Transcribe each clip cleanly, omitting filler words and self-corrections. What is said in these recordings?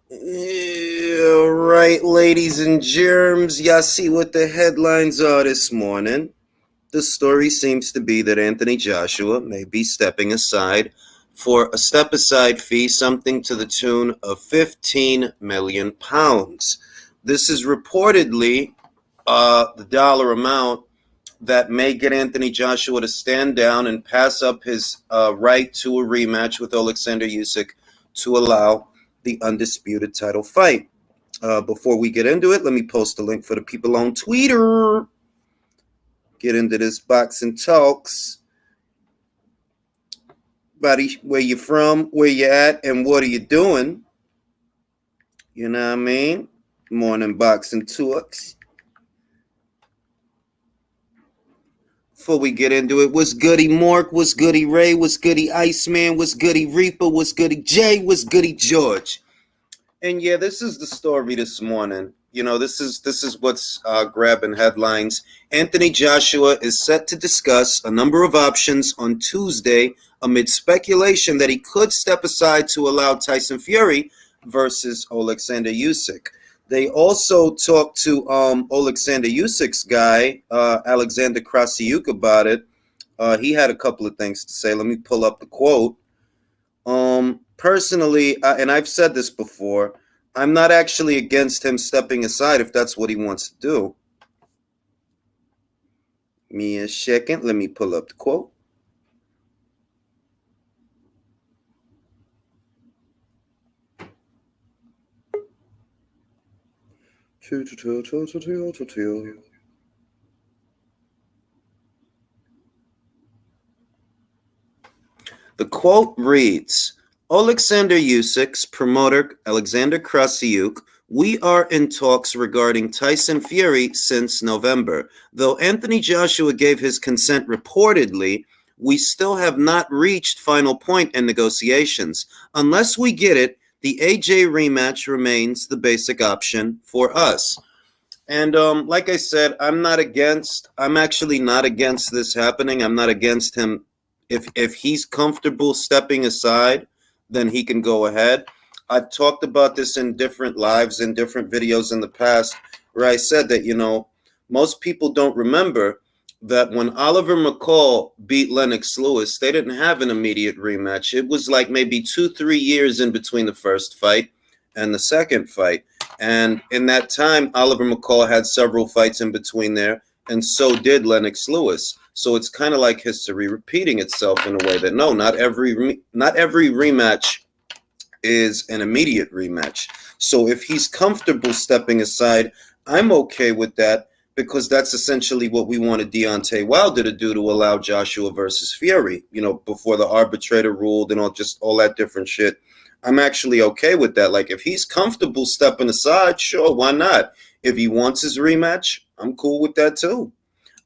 All right, ladies and germs, y'all see what the headlines are this morning. The story seems to be that Anthony Joshua may be stepping aside for a step aside fee, something to the tune of £15 million. This is reportedly the dollar amount that may get Anthony Joshua to stand down and pass up his right to a rematch with Alexander Usyk to allow the undisputed title fight. Before we get into it, let me post a link for the people on Twitter. Get into this boxing talks. Buddy, where you from, where you at, and what are you doing? You know what I mean? Morning boxing talks. Before we get into it, what's goody Mark? What's goody Ray? What's goody Iceman? What's goody Reaper? What's goody Jay? What's goody George? And yeah, this is the story this morning. You know, this is what's grabbing headlines. Anthony Joshua is set to discuss a number of options on Tuesday amid speculation that he could step aside to allow Tyson Fury versus Alexander Usyk. They also talked to Alexander Usyk's guy, Alexander Krasiuk, about it. He had a couple of things to say. Let me pull up the quote. Personally, and I've said this before, I'm not actually against him stepping aside if that's what he wants to do. Give me a second. Let me pull up the quote. The quote reads, Alexander Usyk's promoter, Alexander Krasiuk, we are in talks regarding Tyson Fury since November. Though Anthony Joshua gave his consent reportedly, we still have not reached final point in negotiations. Unless we get it, the AJ rematch remains the basic option for us. And like I said, I'm actually not against this happening. I'm not against him. If he's comfortable stepping aside, then he can go ahead. I've talked about this in different lives and different videos in the past where I said that, you know, most people don't remember that when Oliver McCall beat Lennox Lewis, they didn't have an immediate rematch. It was like maybe 2-3 years in between the first fight and the second fight. And in that time, Oliver McCall had several fights in between there, and so did Lennox Lewis. So it's kind of like history repeating itself in a way that no, not every rematch is an immediate rematch. So if he's comfortable stepping aside, I'm okay with that because that's essentially what we wanted Deontay Wilder to do to allow Joshua versus Fury, you know, before the arbitrator ruled and all that different shit. I'm actually okay with that. Like, if he's comfortable stepping aside, sure, why not? If he wants his rematch, I'm cool with that too.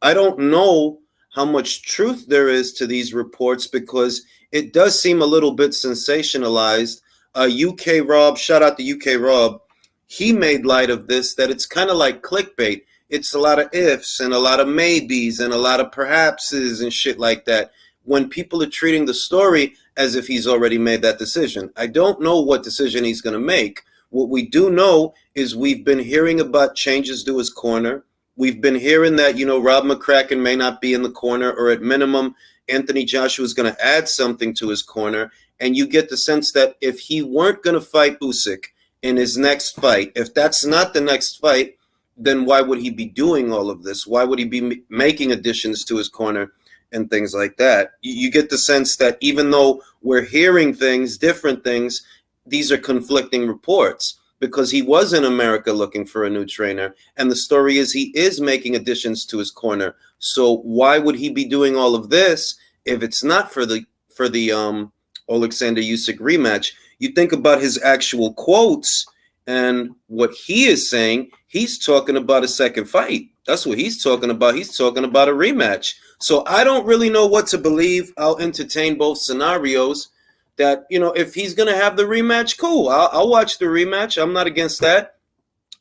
I don't know how much truth there is to these reports because it does seem a little bit sensationalized. UK Rob, shout out to UK Rob, he made light of this, that it's kind of like clickbait. It's a lot of ifs and a lot of maybes and a lot of perhapses and shit like that when people are treating the story as if he's already made that decision. I don't know what decision he's going to make. What we do know is we've been hearing about changes to his corner. We've been hearing that, you know, Rob McCracken may not be in the corner, or at minimum, Anthony Joshua is going to add something to his corner. And you get the sense that if he weren't going to fight Usyk in his next fight, if that's not the next fight, then why would he be doing all of this? Why would he be making additions to his corner and things like that? You get the sense that even though we're hearing things, different things, these are conflicting reports because he was in America looking for a new trainer. And the story is he is making additions to his corner. So why would he be doing all of this if it's not for the Alexander Usyk rematch? You think about his actual quotes and what he is saying, he's talking about a second fight. That's what he's talking about. He's talking about a rematch. So I don't really know what to believe. I'll entertain both scenarios. That, you know, if he's going to have the rematch, cool. I'll watch the rematch. I'm not against that.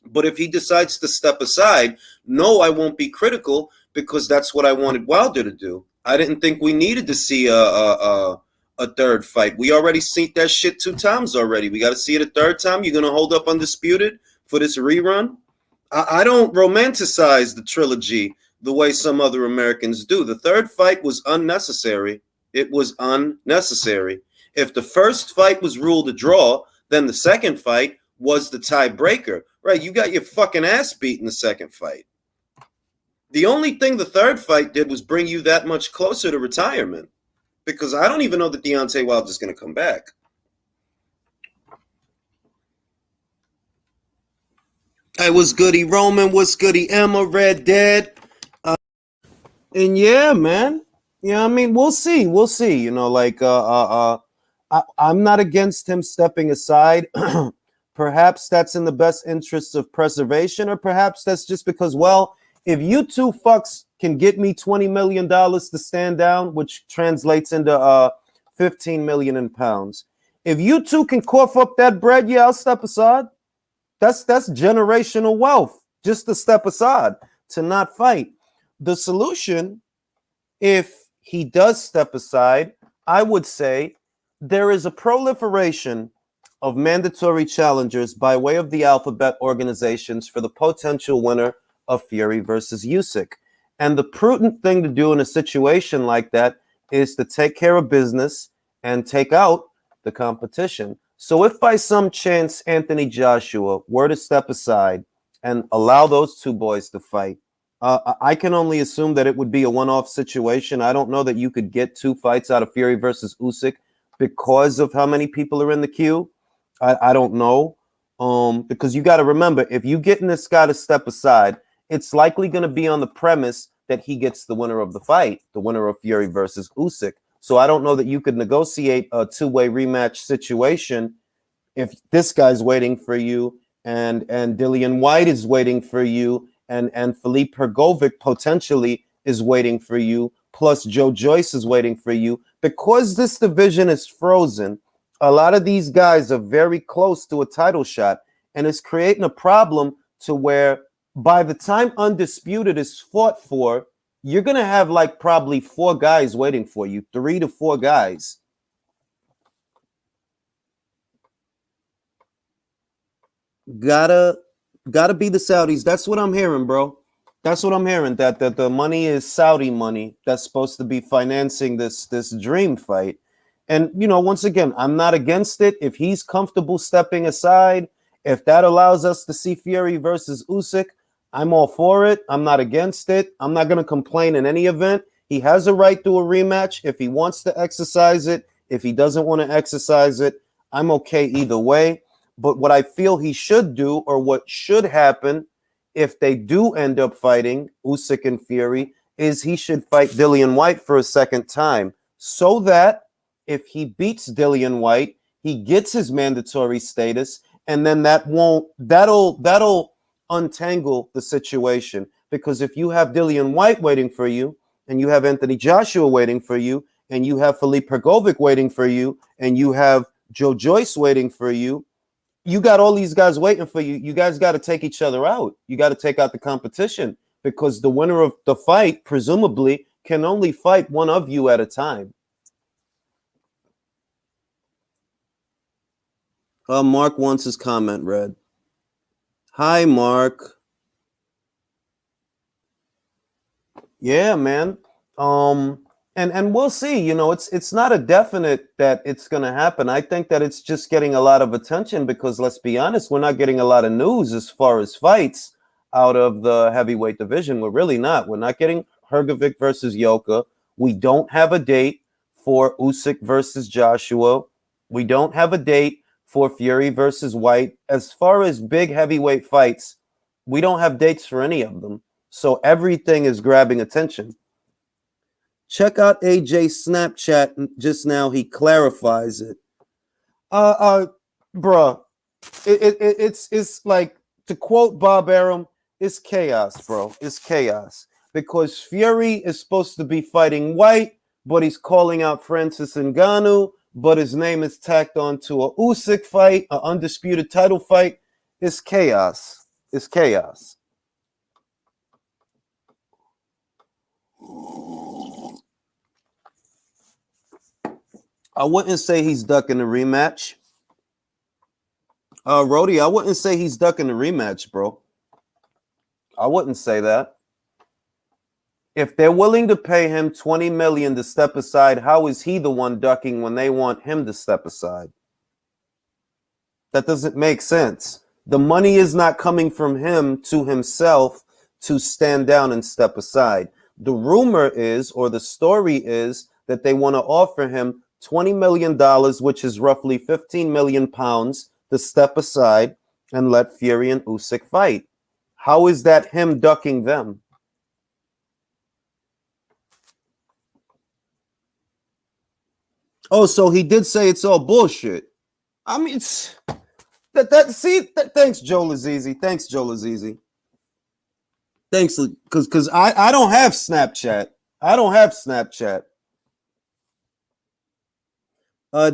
But if he decides to step aside, no, I won't be critical because that's what I wanted Wilder to do. I didn't think we needed to see a a third fight. We already seen that shit 2 times already. We got to see it a third time. You're gonna hold up undisputed for this rerun? I don't romanticize the trilogy the way some other Americans do. The third fight was unnecessary. It was unnecessary. If the first fight was ruled a draw, then the second fight was the tiebreaker. Right? You got your fucking ass beat in the second fight. The only thing the third fight did was bring you that much closer to retirement. Because I don't even know that Deontay Wilder's going to come back. Hey, what's goody, Roman? What's goody, Emma? Red Dead? And yeah, man. Yeah, I mean, we'll see. We'll see. You know, like, I'm not against him stepping aside. Perhaps that's in the best interests of preservation, or perhaps that's just because, well, if you two fucks can get me $20 million to stand down, which translates into 15 million in pounds. If you two can cough up that bread, yeah, I'll step aside. That's generational wealth, just to step aside, to not fight. The solution, if he does step aside, I would say there is a proliferation of mandatory challengers by way of the alphabet organizations for the potential winner of Fury versus Usyk. And the prudent thing to do in a situation like that is to take care of business and take out the competition. So if by some chance Anthony Joshua were to step aside and allow those two boys to fight, I can only assume that it would be a one-off situation. I don't know that you could get 2 fights out of Fury versus Usyk because of how many people are in the queue. I don't know. Because you got to remember, if you getting this guy to step aside, it's likely going to be on the premise that he gets the winner of the fight, the winner of Fury versus Usyk. So I don't know that you could negotiate a two-way rematch situation if this guy's waiting for you and Dillian White is waiting for you and Philippe Hrgovic potentially is waiting for you, plus Joe Joyce is waiting for you. Because this division is frozen, a lot of these guys are very close to a title shot, and it's creating a problem to where by the time Undisputed is fought for, you're going to have like probably 4 guys waiting for you, 3 to 4 guys. Gotta be the Saudis. That's what I'm hearing, bro. That's what I'm hearing. That the money is Saudi money that's supposed to be financing this dream fight. And you know, once again, I'm not against it. If he's comfortable stepping aside, if that allows us to see Fury versus Usyk, I'm all for it. I'm not against it. I'm not going to complain in any event. He has a right to a rematch if he wants to exercise it. If he doesn't want to exercise it, I'm okay either way. But what I feel he should do, or what should happen if they do end up fighting Usyk and Fury, is he should fight Dillian White for a second time, so that if he beats Dillian White, he gets his mandatory status, and then that'll untangle the situation. Because if you have Dillian White waiting for you, and you have Anthony Joshua waiting for you, and you have Philippe Hrgovic waiting for you, and you have Joe Joyce waiting for you, you got all these guys waiting for you. You guys got to take each other out. You got to take out the competition, because the winner of the fight, presumably, can only fight one of you at a time. Mark wants his comment read. Hi, Mark. Yeah, man. And we'll see. You know, it's not a definite that it's going to happen. I think that it's just getting a lot of attention because, let's be honest, we're not getting a lot of news as far as fights out of the heavyweight division. We're really not. We're not getting Hrgovic versus Yoka. We don't have a date for Usyk versus Joshua. We don't have a date for Fury versus White. As far as big heavyweight fights, we don't have dates for any of them. So everything is grabbing attention. Check out AJ's Snapchat just now. He clarifies it. Bruh, it's like, to quote Bob Arum, it's chaos, bro. It's chaos. Because Fury is supposed to be fighting White, but he's calling out Francis Ngannou, but his name is tacked onto a Usyk fight, an undisputed title fight. It's chaos. It's chaos. I wouldn't say he's ducking the rematch. Rody, I wouldn't say he's ducking the rematch, bro. I wouldn't say that. If they're willing to pay him $20 million to step aside, how is he the one ducking when they want him to step aside? That doesn't make sense. The money is not coming from him to himself to stand down and step aside. The rumor is, or the story is, that they want to offer him $20 million, which is roughly 15 million pounds, to step aside and let Fury and Usyk fight. How is that him ducking them? Oh, so he did say it's all bullshit. I mean, it's, thanks, Joe Lazizi. Thanks, Joe Lazizi. Thanks, because I don't have Snapchat. I don't have Snapchat.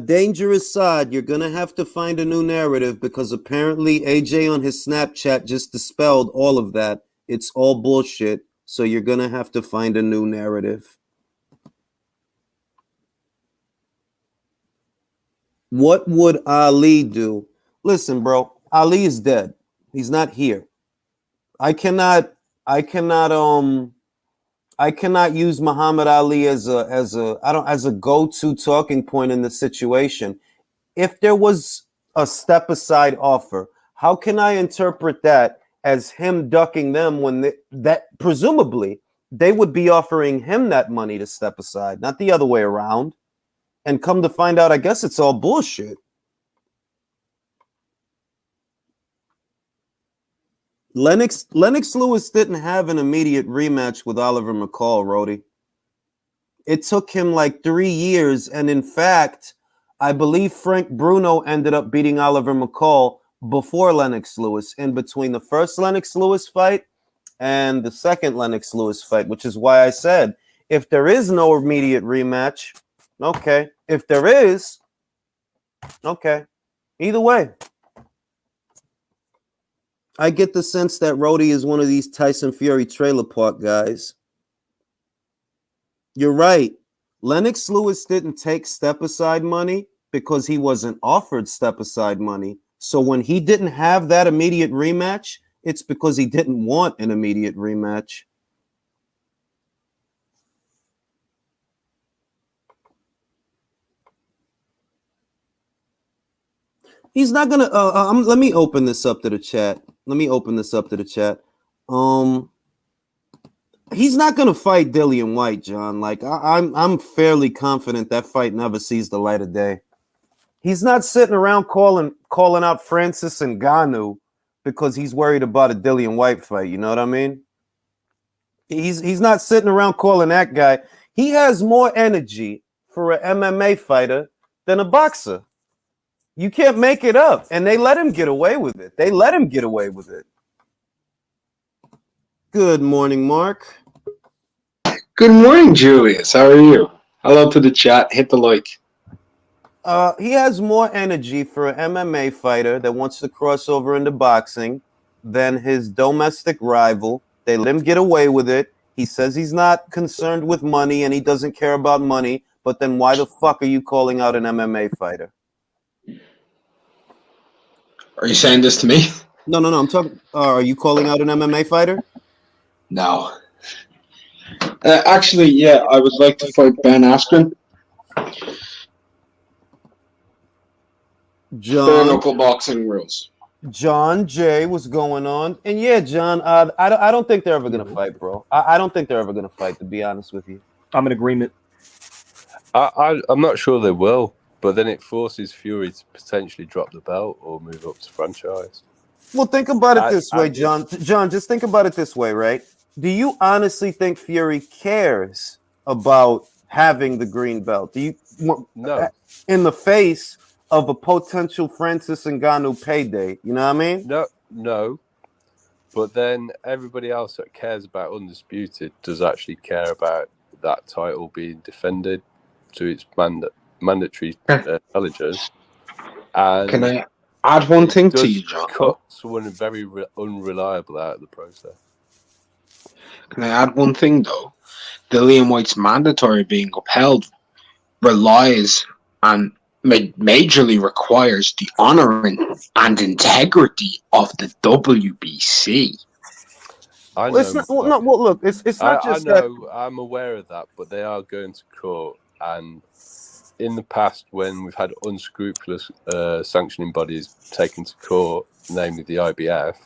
Dangerous Side, you're gonna have to find a new narrative because apparently AJ on his Snapchat just dispelled all of that. It's all bullshit. So you're gonna have to find a new narrative. What would Ali do? Listen, bro, Ali is dead. He's not here. I cannot use Muhammad Ali as a go-to talking point in the situation. If there was a step aside offer, how can I interpret that as him ducking them when that presumably they would be offering him that money to step aside, not the other way around? And come to find out, I guess it's all bullshit. Lennox Lewis didn't have an immediate rematch with Oliver McCall, Rody. It took him like 3 years, and in fact, I believe Frank Bruno ended up beating Oliver McCall before Lennox Lewis, in between the first Lennox Lewis fight and the second Lennox Lewis fight, which is why I said, if there is no immediate rematch, okay. If there is, okay. Either way. I get the sense that Rody is one of these Tyson Fury trailer park guys. You're right. Lennox Lewis didn't take step-aside money because he wasn't offered step-aside money. So when he didn't have that immediate rematch, it's because he didn't want an immediate rematch. He's not gonna. Let me open this up to the chat. He's not gonna fight Dillian White, John. Like I'm fairly confident that fight never sees the light of day. He's not sitting around calling out Francis Ngannou because he's worried about a Dillian White fight. You know what I mean? He's not sitting around calling that guy. He has more energy for an MMA fighter than a boxer. You can't make it up. And they let him get away with it. Good morning, Mark. Good morning, Julius. How are you? Hello to the chat. Hit the like. He has more energy for an MMA fighter that wants to cross over into boxing than his domestic rival. They let him get away with it. He says he's not concerned with money and he doesn't care about money. But then why the fuck are you calling out an MMA fighter? Are you saying this to me? No. I'm talking. Are you calling out an MMA fighter? No. Actually, yeah, I would like to fight Ben Askren. Bare knuckle boxing rules. John J, what's going on? And yeah, John, I don't think they're ever gonna fight, bro. I don't think they're ever gonna fight. To be honest with you, I'm in agreement. I'm not sure they will, but then it forces Fury to potentially drop the belt or move up to franchise. Well, think about it this way, John. John, just think about it this way, right? Do you honestly think Fury cares about having the green belt? Do you? No. In the face of a potential Francis Ngannou payday, you know what I mean? No. But then everybody else that cares about Undisputed does actually care about that title being defended to its mandatory eligibles. And can I add one thing to you, John? Cut someone very unreliable out of the process. Can I add one thing, though? Dillian White's mandatory being upheld relies and majorly requires the honor and integrity of the WBC. I Well, it's know. not. Well, no. Well, look, it's not I just that. know. I'm aware of that, but they are going to court. And in the past, when we've had unscrupulous sanctioning bodies taken to court, namely the IBF,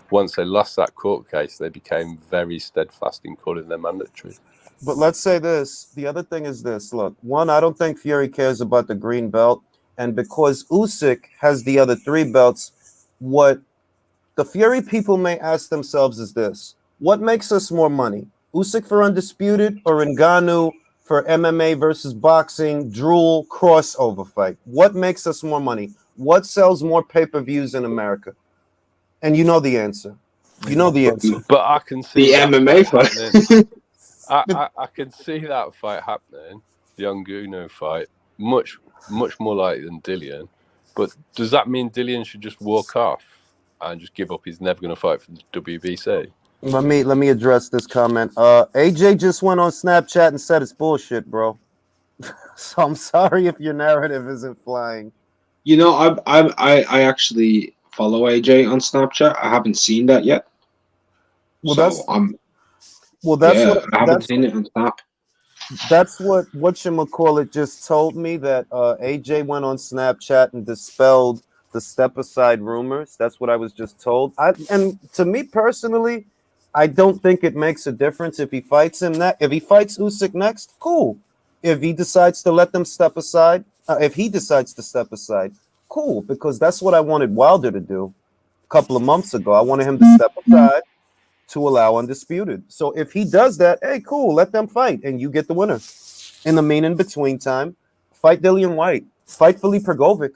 once they lost that court case, they became very steadfast in calling them mandatory. But let's say this. The other thing is this. Look, one, I don't think Fury cares about the green belt, and because Usyk has the other 3 belts, what the Fury people may ask themselves is this: what makes us more money? Usyk for undisputed or Ngannou for MMA versus boxing drool crossover fight? What makes us more money? What sells more pay-per-views in America? And you know the answer. You know the answer. But I can see The that MMA happening. fight. I can see that fight happening, the Ngannou fight, much more likely than Dillian. But does that mean Dillian should just walk off and just give up? He's never going to fight for the WBC. Let me address this comment. AJ just went on Snapchat and said it's bullshit, bro. So I'm sorry if your narrative isn't flying. You know, I actually follow AJ on Snapchat. I haven't seen that yet. Well, So that's I'm well, that's yeah, what I haven't that's seen it on Snap. that's what whatchamacallit just told me, that AJ went on Snapchat and dispelled the step aside rumors. That's what I was just told. And to me personally, I don't think it makes a difference if he fights if he fights Usyk next, cool. If he decides to let them step aside, if he decides to step aside, cool, because that's what I wanted Wilder to do a couple of months ago. I wanted him to step aside to allow undisputed. So if he does that, hey, cool, let them fight, and you get the winner. In the mean in between time, fight Dillian White, fight Felipe Pergovic.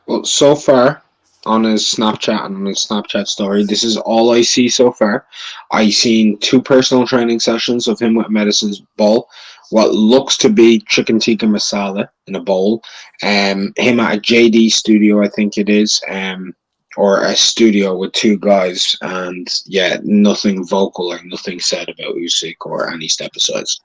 Well, so far on his Snapchat and on his Snapchat story, this is all I see so far. I seen 2 personal training sessions of him with Medicine's bowl, what looks to be chicken tikka masala in a bowl. Him at a JD studio, I think it is. Or a studio with 2 guys, and yeah, nothing vocal, like nothing said about Usyk or any step asides.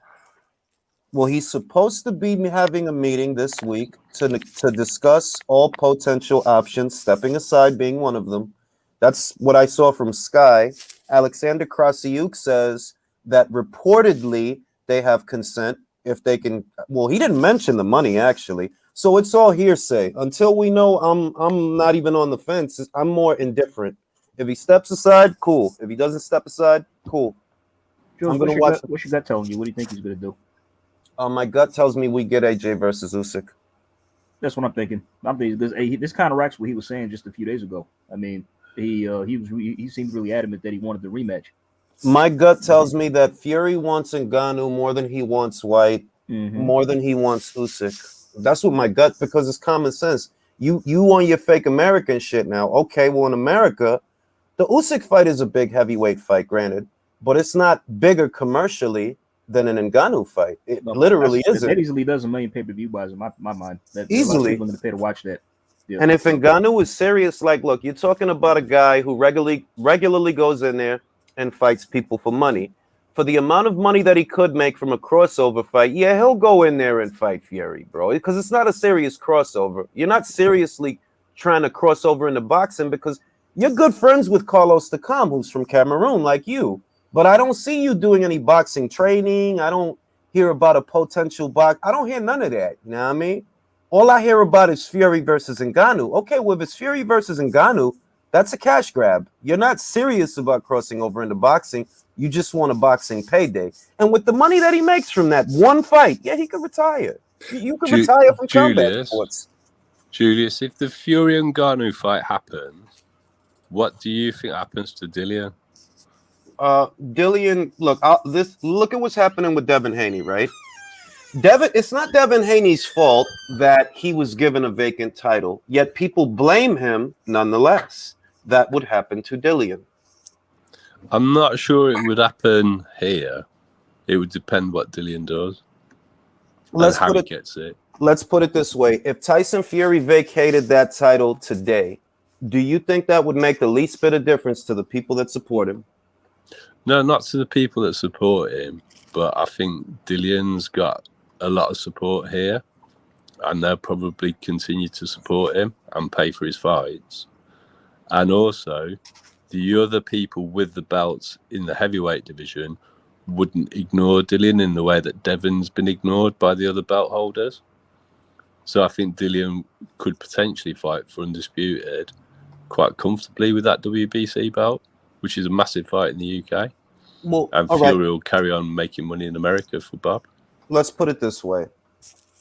Well, he's supposed to be having a meeting this week to discuss all potential options, stepping aside being one of them. That's what I saw from Sky. Alexander Krasiuk says that reportedly they have consent if they can. Well, he didn't mention the money actually, so it's all hearsay. Until we know, I'm not even on the fence. I'm more indifferent. If he steps aside, cool. If he doesn't step aside, cool. Jules, I'm gonna what's watch. your gut telling you? What do you think he's going to do? My gut tells me we get AJ versus Usyk. That's what I'm thinking. This counteracts what he was saying just a few days ago. I mean, he seemed really adamant that he wanted the rematch. My gut tells me that Fury wants Ngannou more than he wants White, more than he wants Usyk. That's what my gut, because it's common sense. You on your fake American shit now. Okay, well in America, the Usyk fight is a big heavyweight fight, granted, but it's not bigger commercially than an Ngannou fight. It literally isn't. That easily does $1 million pay-per-view buys in my mind. Easily. People are going to pay to watch that. Yeah. And if Ngannou is serious, like, look, you're talking about a guy who regularly goes in there and fights people for money. For the amount of money that he could make from a crossover fight, yeah, he'll go in there and fight Fury, bro, because it's not a serious crossover. You're not seriously trying to cross over into boxing because you're good friends with Carlos Takam, who's from Cameroon, like you. But I don't see you doing any boxing training. I don't hear about a potential box. I don't hear none of that. You know what I mean? All I hear about is Fury versus Ngannou. Okay, well, if it's Fury versus Ngannou, that's a cash grab. You're not serious about crossing over into boxing. You just want a boxing payday. And with the money that he makes from that one fight, yeah, he could retire. You could retire from combat sports. Julius, if the Fury and Ngannou fight happens, what do you think happens to Dillian? Dillian, look at what's happening with Devin Haney, right? It's not Devin Haney's fault that he was given a vacant title, yet people blame him nonetheless. That would happen to Dillian. I'm not sure it would happen here. It would depend what Dillian does and how he gets it. Let's put it this way. If Tyson Fury vacated that title today, do you think that would make the least bit of difference to the people that support him? No, not to the people that support him, but I think Dillian's got a lot of support here. and they'll probably continue to support him and pay for his fights. And also, the other people with the belts in the heavyweight division wouldn't ignore Dillian in the way that Devon's been ignored by the other belt holders. So I think Dillian could potentially fight for Undisputed quite comfortably with that WBC belt, which is a massive fight in the UK. Well, And all Fury right. will carry on making money in America for Bob. Let's put it this way,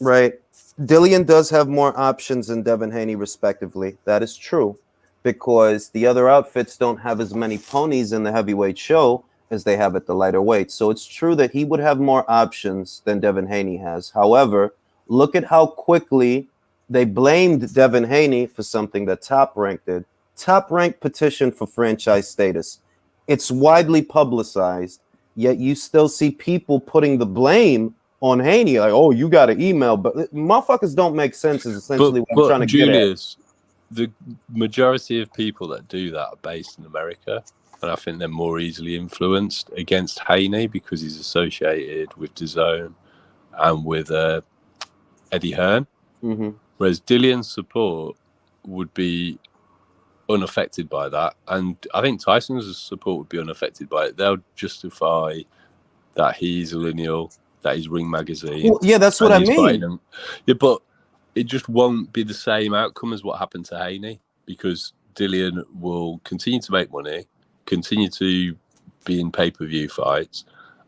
right? Dillian does have more options than Devin Haney, respectively. That is true, because the other outfits don't have as many ponies in the heavyweight show as they have at the lighter weight. So it's true that he would have more options than Devin Haney has. However, look at how quickly they blamed Devin Haney for something that Top Rank did. Top Rank petitioned for franchise status. It's widely publicized, yet you still see people putting the blame on Haney, like, oh, you got an email, but motherfuckers don't make sense is essentially what I'm trying to Julius, get at. The majority of people that do that are based in America, and I think they're more easily influenced against Haney because he's associated with DAZN and with Eddie Hearn. Mm-hmm. Whereas Dillian's support would be unaffected by that, and I think Tyson's support would be unaffected by it. They'll justify that he's a lineal, that he's Ring Magazine. Well, yeah, that's what I mean. Yeah, but it just won't be the same outcome as what happened to Haney, because Dillian will continue to make money, continue to be in pay-per-view fights,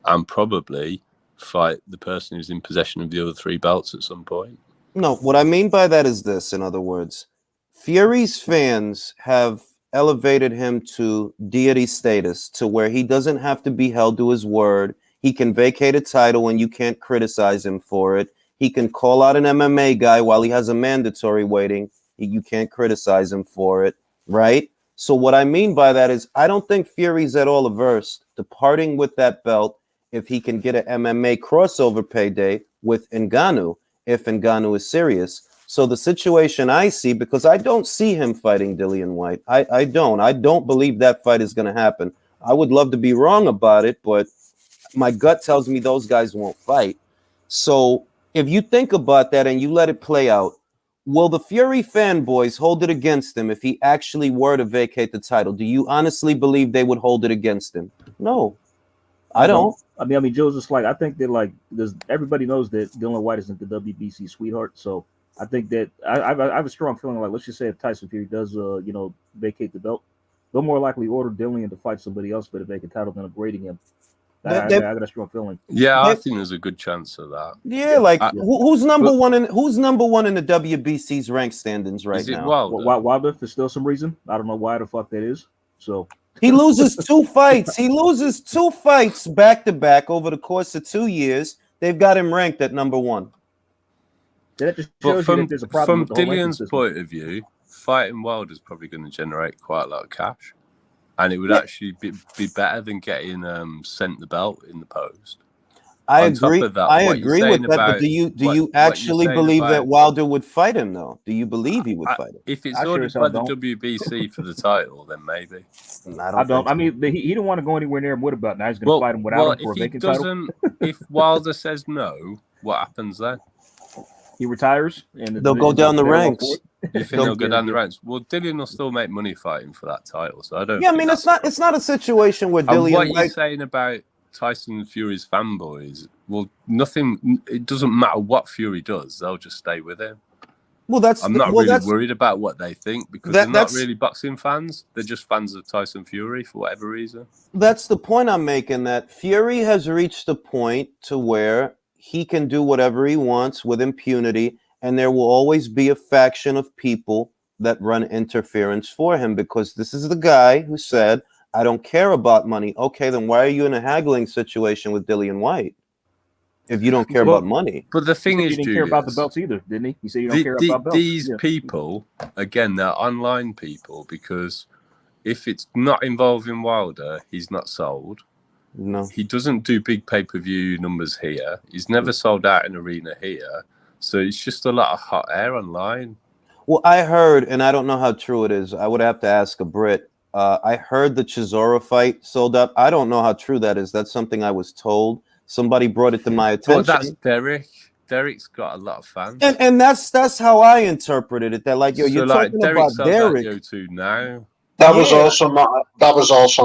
and probably fight the person who's in possession of the other three belts at some point. No, what I mean by that is this, in other words, Fury's fans have elevated him to deity status, to where he doesn't have to be held to his word. He can vacate a title and you can't criticize him for it. He can call out an MMA guy while he has a mandatory waiting. You can't criticize him for it, right? So what I mean by that is I don't think Fury's at all averse to parting with that belt if he can get an MMA crossover payday with Ngannou, if Ngannou is serious. So the situation I see, because I don't see him fighting Dillian White. I don't believe that fight is going to happen. I would love to be wrong about it, but my gut tells me those guys won't fight. So if you think about that and you let it play out, will the Fury fanboys hold it against him if he actually were to vacate the title? Do you honestly believe they would hold it against him? No, I don't. I mean, Joe's just like, I think that like everybody knows that Dillian White isn't the WBC sweetheart, so I think that I have a strong feeling like, let's just say if Tyson Fury does vacate the belt, they'll more likely order Dillian to fight somebody else for the vacant title than upgrading him. I got a strong feeling. Yeah, I think there's a good chance of that. Yeah, like who's number one in the WBC's rank standings right now? Wilder, for still some reason. I don't know why the fuck that is. So he loses two fights. He loses two fights back to back over the course of 2 years. They've got him ranked at number one. That just shows you that there's a problem from Dillian's point of view, fighting Wilder is probably going to generate quite a lot of cash. And it would actually be better than getting sent the belt in the post. I agree with that. But do you actually believe that Wilder would fight him, though? Do you believe he would fight him? If it's ordered by the WBC for the title, then maybe. I don't. I mean, he didn't want to go anywhere near him. What about now? He's going to fight him without him for a vacant title. If Wilder says no, what happens then? He retires, and they'll go down the ranks. You think they'll go down the ranks? Well, Dillian will still make money fighting for that title, so I don't. Yeah, I mean, it's not a situation where Dillian. And what you're saying about Tyson Fury's fanboys? Well, nothing. It doesn't matter what Fury does; they'll just stay with him. Well, I'm not really worried about what they think because they're not really boxing fans. They're just fans of Tyson Fury for whatever reason. That's the point I'm making. That Fury has reached a point to where he can do whatever he wants with impunity, and there will always be a faction of people that run interference for him because this is the guy who said, I don't care about money. Okay, then why are you in a haggling situation with Dillian White if you don't care about money? But the thing is, he didn't care about the belts either, didn't he? He said you don't care about belts. These people, again, they're online people because if it's not involving Wilder, he's not sold. No, he doesn't do big pay-per-view numbers here. He's never sold out an arena here. So it's just a lot of hot air online. Well, I heard, and I don't know how true it is. I would have to ask a Brit. I heard the Chisora fight sold out. I don't know how true that is. That's something I was told. Somebody brought it to my attention. Well, that's Derek. Derek's got a lot of fans. And that's how I interpreted it. That like, yo, you're like talking Derek about sells out Derek. the O2 now. That was Yeah. also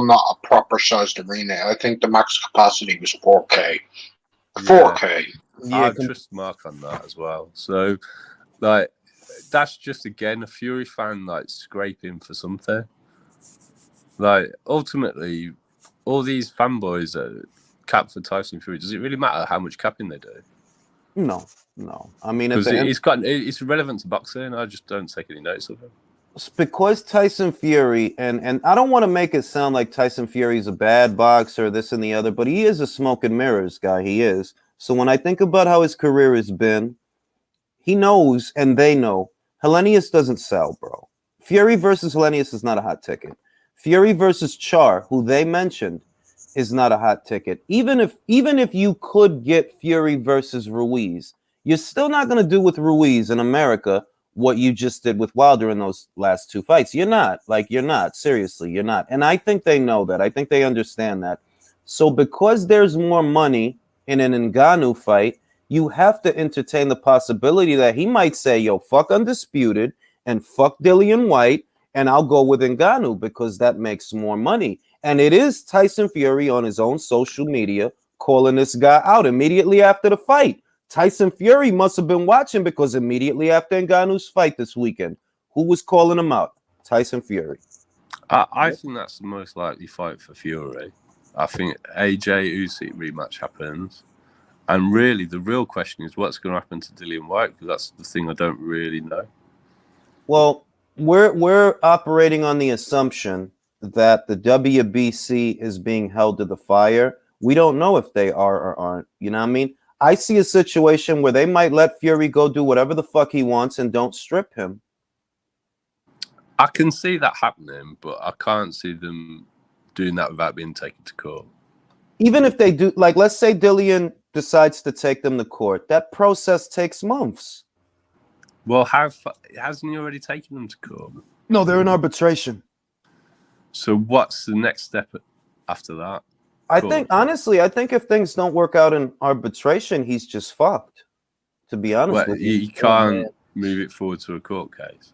not a proper sized arena. I think the max capacity was 4K. Yeah. 4K. I trust Mark on that as well. So, like, that's just again a Fury fan like scraping for something. Like, ultimately, all these fanboys that cap for Tyson Fury, does it really matter how much capping they do? No. I mean, Because it's relevant to boxing. I just don't take any notice of it. Because Tyson Fury, and I don't want to make it sound like Tyson Fury is a bad boxer, this and the other, but he is a smoke and mirrors guy. He is. So when I think about how his career has been, he knows and they know Hellenius doesn't sell, bro. Fury versus Hellenius is not a hot ticket. Fury versus Char, who they mentioned, is not a hot ticket. Even if you could get Fury versus Ruiz, you're still not going to do with Ruiz in America what you just did with Wilder in those last two fights. You're not. Seriously, you're not. And I think they know that. I think they understand that. So because there's more money in an Ngannou fight, you have to entertain the possibility that he might say, yo, fuck Undisputed and fuck Dillian White, and I'll go with Ngannou because that makes more money. And it is Tyson Fury on his own social media calling this guy out immediately after the fight. Tyson Fury must have been watching because immediately after Ngannou's fight this weekend, who was calling him out? Tyson Fury. I think that's the most likely fight for Fury. I think AJ Usyk rematch happens. And really, the real question is what's going to happen to Dillian White, because that's the thing I don't really know. Well, we're operating on the assumption that the WBC is being held to the fire. We don't know if they are or aren't. You know what I mean? I see a situation where they might let Fury go do whatever the fuck he wants and don't strip him. I can see that happening, but I can't see them doing that without being taken to court. Even if they do, like, let's say Dillian decides to take them to court, that process takes months. Well, hasn't he already taken them to court? No, they're in arbitration. So what's the next step after that? I think if things don't work out in arbitration, he's just fucked. To be honest with you, you can't move it forward to a court case.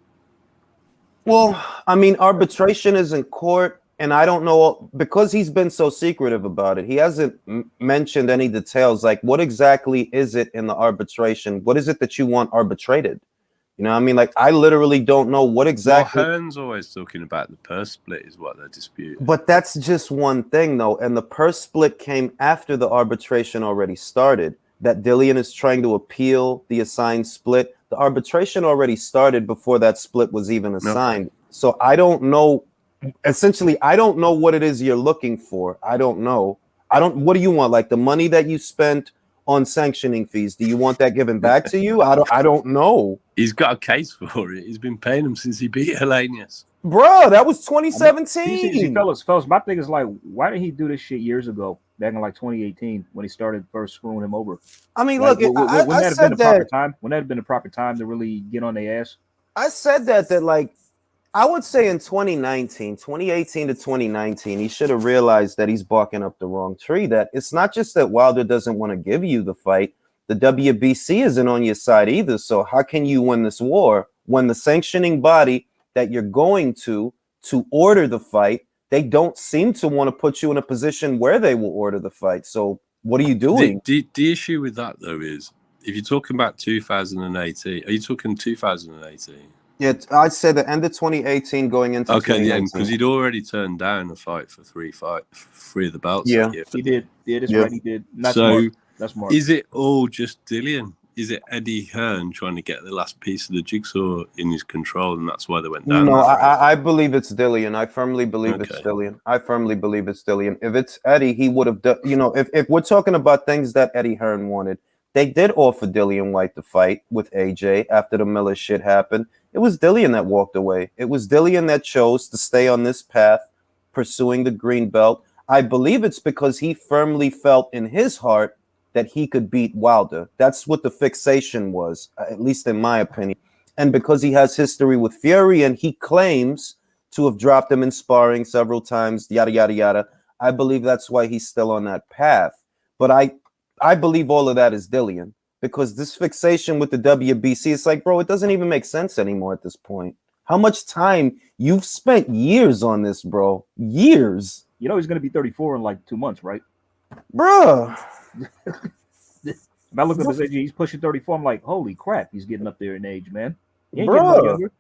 Well, I mean, arbitration is in court, and I don't know, because he's been so secretive about it. He hasn't mentioned any details. Like, what exactly is it in the arbitration? What is it that you want arbitrated? You know what I mean? Like, I literally don't know what exactly. Well, Hearn's always talking about the purse split is what they're disputing. But that's just one thing, though. And the purse split came after the arbitration already started. That Dillian is trying to appeal the assigned split. The arbitration already started before that split was even assigned. No. So I don't know. Essentially, I don't know what it is you're looking for. I don't know. What do you want? Like the money that you spent on sanctioning fees? Do you want that given back to you? I don't know. He's got a case for it. He's been paying him since he beat Hellenius. Bro, that was 2017. See, fellas, my thing is like, why didn't he do this shit years ago, back in like 2018 when he started first screwing him over? I mean, like, look, when I that said been the proper time, when that had been the proper time to really get on their ass. I said that like, I would say in 2018 to 2019, he should have realized that he's barking up the wrong tree. That it's not just that Wilder doesn't want to give you the fight. The WBC isn't on your side either. So how can you win this war when the sanctioning body that you're going to order the fight, they don't seem to want to put you in a position where they will order the fight? So what are you doing? The issue with that, though, is if you're talking about 2018, are you talking 2018? Yeah, I'd say the end of 2018 going into 2019. Yeah, because he'd already turned down a fight for three of the belts. Yeah, he did. Yeah, that's right, he did. That's smart. Is it all just Dillian? Is it Eddie Hearn trying to get the last piece of the jigsaw in his control, and that's why they went down? No, I believe it's Dillian. I firmly believe it's Dillian. I firmly believe it's Dillian. If it's Eddie, he would have done. You know, if we're talking about things that Eddie Hearn wanted, they did offer Dillian White the fight with AJ after the Miller shit happened. It was Dillian that walked away. It was Dillian that chose to stay on this path, pursuing the green belt. I believe it's because he firmly felt in his heart that he could beat Wilder. That's what the fixation was, at least in my opinion. And because he has history with Fury and he claims to have dropped him in sparring several times, yada, yada, yada, I believe that's why he's still on that path. But I believe all of that is Dillian, because this fixation with the WBC, it's like, bro, it doesn't even make sense anymore at this point. How much time you've spent years on this, bro? Years. You know he's gonna be 34 in like 2 months, right? Bruh. If I look up his age, he's pushing 34. I'm like, holy crap, he's getting up there in age, man. He ain't getting no younger.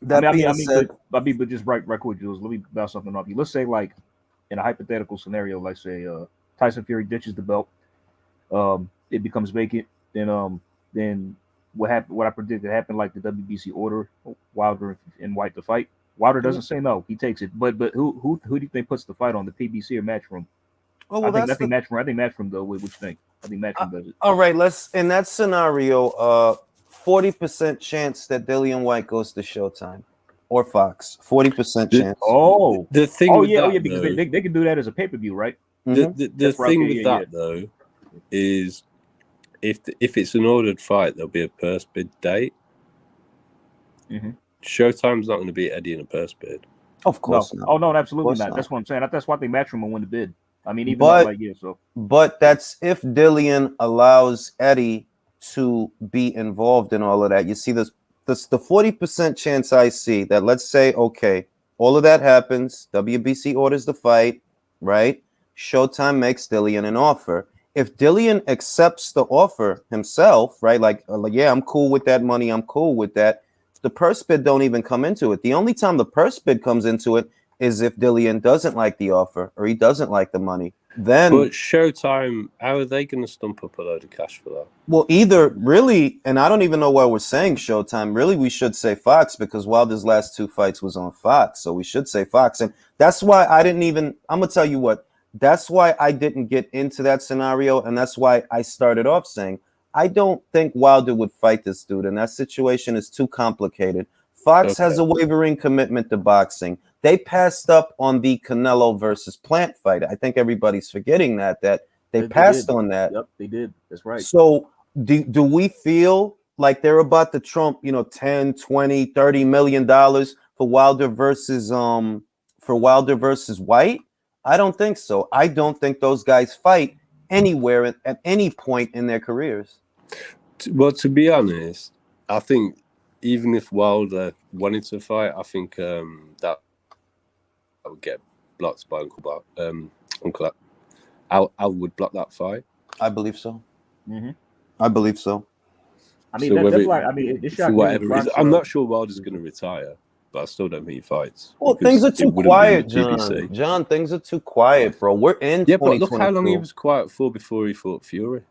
But just right quick, Jules, let me bounce something off you. Let's say, like, in a hypothetical scenario, like say Tyson Fury ditches the belt, it becomes vacant, then what happened? What I predicted happened, like the WBC order Wilder and White to fight. Wilder doesn't say no; he takes it. But who do you think puts the fight on, the PBC or Matchroom? Oh, well, I think Matchroom though. What you think? I think Matchroom does it. All right, let's in that scenario, 40% chance that Dillian White goes to Showtime or Fox. 40% chance. The thing with that, because they can do that as a pay-per-view, right? The thing with that though is if it's an ordered fight, there'll be a purse bid date. Mm-hmm. Showtime's not going to beat Eddie in a purse bid. Of course not. Oh no, absolutely not. That's what I'm saying. That's why I think Matchroom will win the bid. I mean, even But that's if Dillian allows Eddie to be involved in all of that. You see the 40% chance I see that, let's say, okay, all of that happens, WBC orders the fight, right? Showtime makes Dillian an offer. If Dillian accepts the offer himself, right? Like, yeah, I'm cool with that money. I'm cool with that. The purse bid don't even come into it. The only time the purse bid comes into it is if Dillian doesn't like the offer or he doesn't like the money. Then, but Showtime, how are they going to stump up a load of cash for that? Well, either really, and I don't even know why we're saying Showtime. Really, we should say Fox because Wilder's last 2 fights was on Fox, so we should say Fox. And that's why I didn't even. I'm gonna tell you what. That's why I didn't get into that scenario, and that's why I started off saying I don't think Wilder would fight this dude, and that situation is too complicated. Fox has a wavering commitment to boxing. They passed up on the Canelo versus Plant fight. I think everybo's forgetting that they passed on that. Yep, they did. That's right. So do we feel like they're about to trump, 10, 20, 30 million dollars for Wilder versus White? I don't think so. I don't think those guys fight anywhere at any point in their careers. Well, to be honest, I think even if Wilder wanted to fight, I think that I would get blocked by Uncle Al would block that fight. I believe so. Mm-hmm. I believe so. I mean, that's why. I mean, it's for whatever reason, I'm not sure Wilder's going to retire, but I still don't think he fights. Well, things are too quiet, John. John, things are too quiet, bro. We're in. Yeah, but look how long he was quiet for before he fought Fury.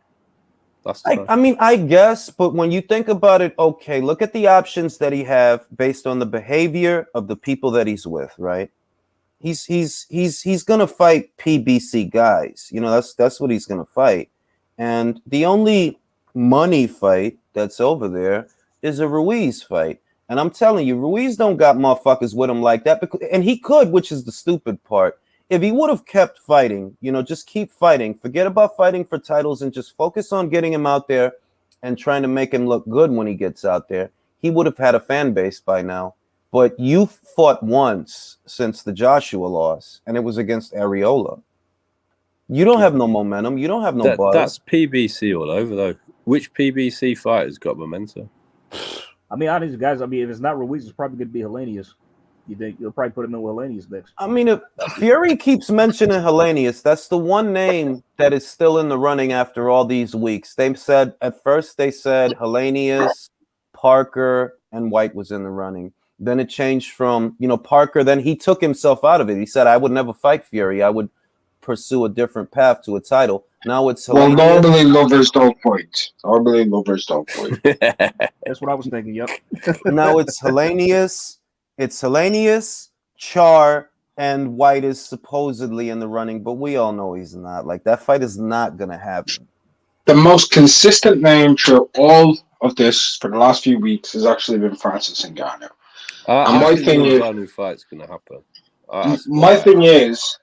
I mean, I guess, but when you think about it, okay, look at the options that he have based on the behavior of the people that he's with, right? He's gonna fight PBC guys. That's what he's gonna fight. And the only money fight that's over there is a Ruiz fight. And I'm telling you, Ruiz don't got motherfuckers with him like that. And he could, which is the stupid part. If he would have kept fighting, just keep fighting. Forget about fighting for titles and just focus on getting him out there and trying to make him look good when he gets out there. He would have had a fan base by now. But you fought once since the Joshua loss, and it was against Areola. You don't have no momentum. You don't have no buzz. That's PBC all over, though. Which PBC fighter's got momentum? I mean, honestly, guys, if it's not Ruiz, it's probably going to be Helenius. You think you'll probably put him in with Helenius next? I mean, if Fury keeps mentioning Helenius, that's the one name that is still in the running after all these weeks. At first they said Helenius, Parker, and White was in the running. Then it changed from, Parker. Then he took himself out of it. He said, I would never fight Fury. I would pursue a different path to a title. Now it's Helenius. Well, normally lovers don't fight. That's what I was thinking, yep. Now it's Helenius. It's Helenius, Char, and White is supposedly in the running, but we all know he's not. Like, that fight is not going to happen. The most consistent name through all of this for the last few weeks has actually been Francis Ngannou. And my thing is, Ngannou fight's going to happen. My thing is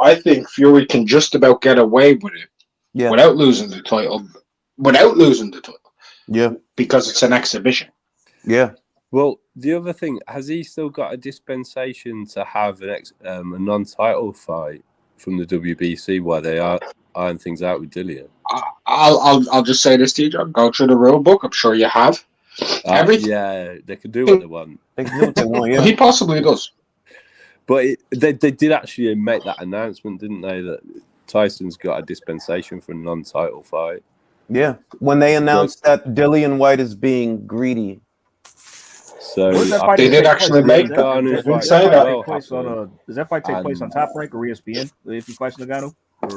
I think Fury can just about get away with it without losing the title. Yeah. Because it's an exhibition. Yeah. Well, the other thing, has he still got a dispensation to have a non-title fight from the WBC while they are iron things out with Dillian? I'll just say this to you, John. Go through the rule book. I'm sure you have. Everything. Yeah, they can do what they want. They can do what they want, yeah. He possibly does. But they did actually make that announcement, didn't they? That Tyson's got a dispensation for a non-title fight. Yeah, when they announced that Dillian White is being greedy. So They did actually make that. Does that fight take place on Top Rank or ESPN? If you fight Ngannou?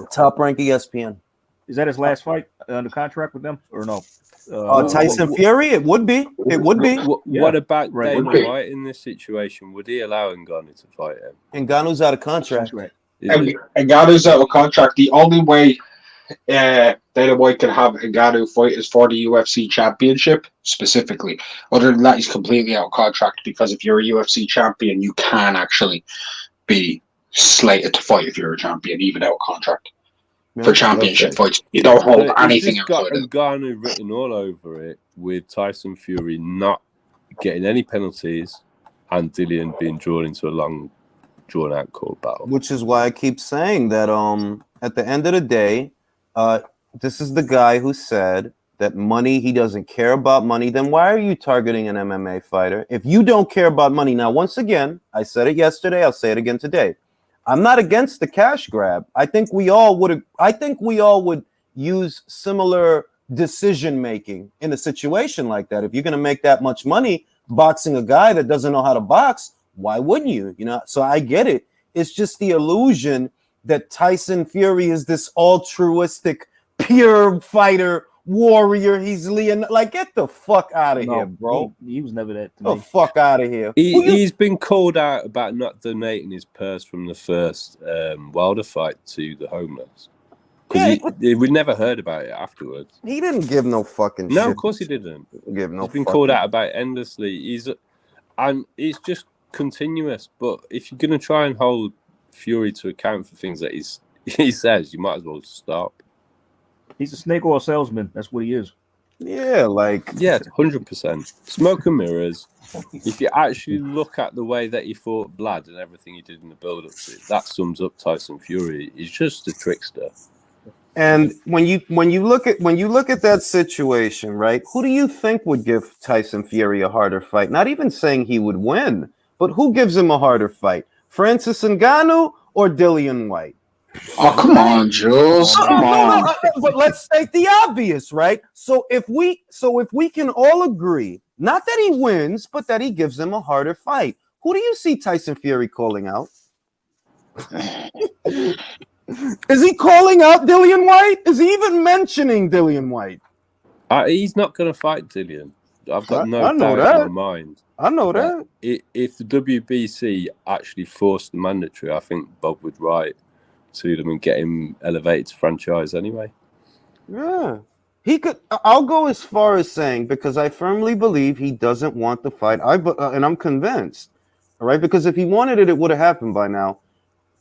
Top Rank ESPN. Is that his last fight under contract with them or no? Tyson Fury? It would be. It would be. What about Right. Dana White in this situation? Would he allow Ngannou to fight him? Ngannou's out of contract. Ngannou's out of contract. The only way Dana White can have Ngannou fight is for the UFC championship specifically. Other than that, he's completely out of contract because if you're a UFC champion, you can actually be slated to fight if you're a champion, even out of contract. For championship fights, you don't hold anything outside of it. Ngannou written all over it with Tyson Fury not getting any penalties and Dillian being drawn into a long, drawn-out court battle. Which is why I keep saying that at the end of the day, this is the guy who said that money, he doesn't care about money. Then why are you targeting an MMA fighter? If you don't care about money, now, once again, I said it yesterday, I'll say it again today. I'm not against the cash grab. I think we all would use similar decision making in a situation like that. If you're going to make that much money boxing a guy that doesn't know how to box, why wouldn't you? You know, so I get it. It's just the illusion that Tyson Fury is this altruistic, pure fighter, warrior. He's like, get the fuck out of here, bro. He was never that to the me. fuck out of here. He's been called out about not donating his purse from the first Wilder fight to the homeless. Because we never heard about it afterwards. He didn't give no fucking shit. No, of course he didn't. Give no. He's been called out about it endlessly. And it's just continuous. But if you're gonna try and hold Fury to account for things that he says, you might as well stop. He's a snake oil salesman. That's what he is. Yeah, 100%. Smoke and mirrors. If you actually look at the way that he fought Vlad and everything he did in the build-up to it, that sums up Tyson Fury. He's just a trickster. And when you look at that situation, right? Who do you think would give Tyson Fury a harder fight? Not even saying he would win, but who gives him a harder fight? Francis Ngannou or Dillian White? Oh, come on, Jules. Come on. But let's state the obvious, right? So if we can all agree, not that he wins, but that he gives him a harder fight, who do you see Tyson Fury calling out? Is he calling out Dillian White? Is he even mentioning Dillian White? He's not going to fight Dillian. I've got no doubt in my mind. I know that. If the WBC actually forced the mandatory, I think Bob would write to them and get him elevated to franchise anyway. Yeah. He could. I'll go as far as saying, because I firmly believe he doesn't want the fight. And I'm convinced. All right, because if he wanted it, it would have happened by now.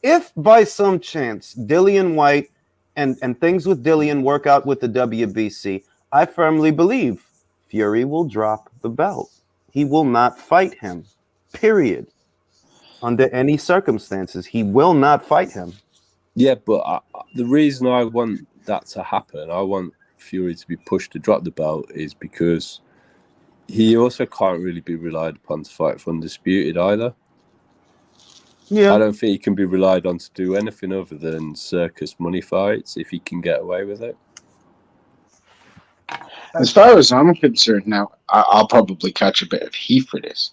If by some chance Dillian White and things with Dillian work out with the WBC, I firmly believe Fury will drop the belt. He will not fight him. Period. Under any circumstances, he will not fight him. Yeah, but the reason I want that to happen, I want Fury to be pushed to drop the belt, is because he also can't really be relied upon to fight for Undisputed either. Yeah, I don't think he can be relied on to do anything other than circus money fights if he can get away with it. As far as I'm concerned now, I'll probably catch a bit of heat for this.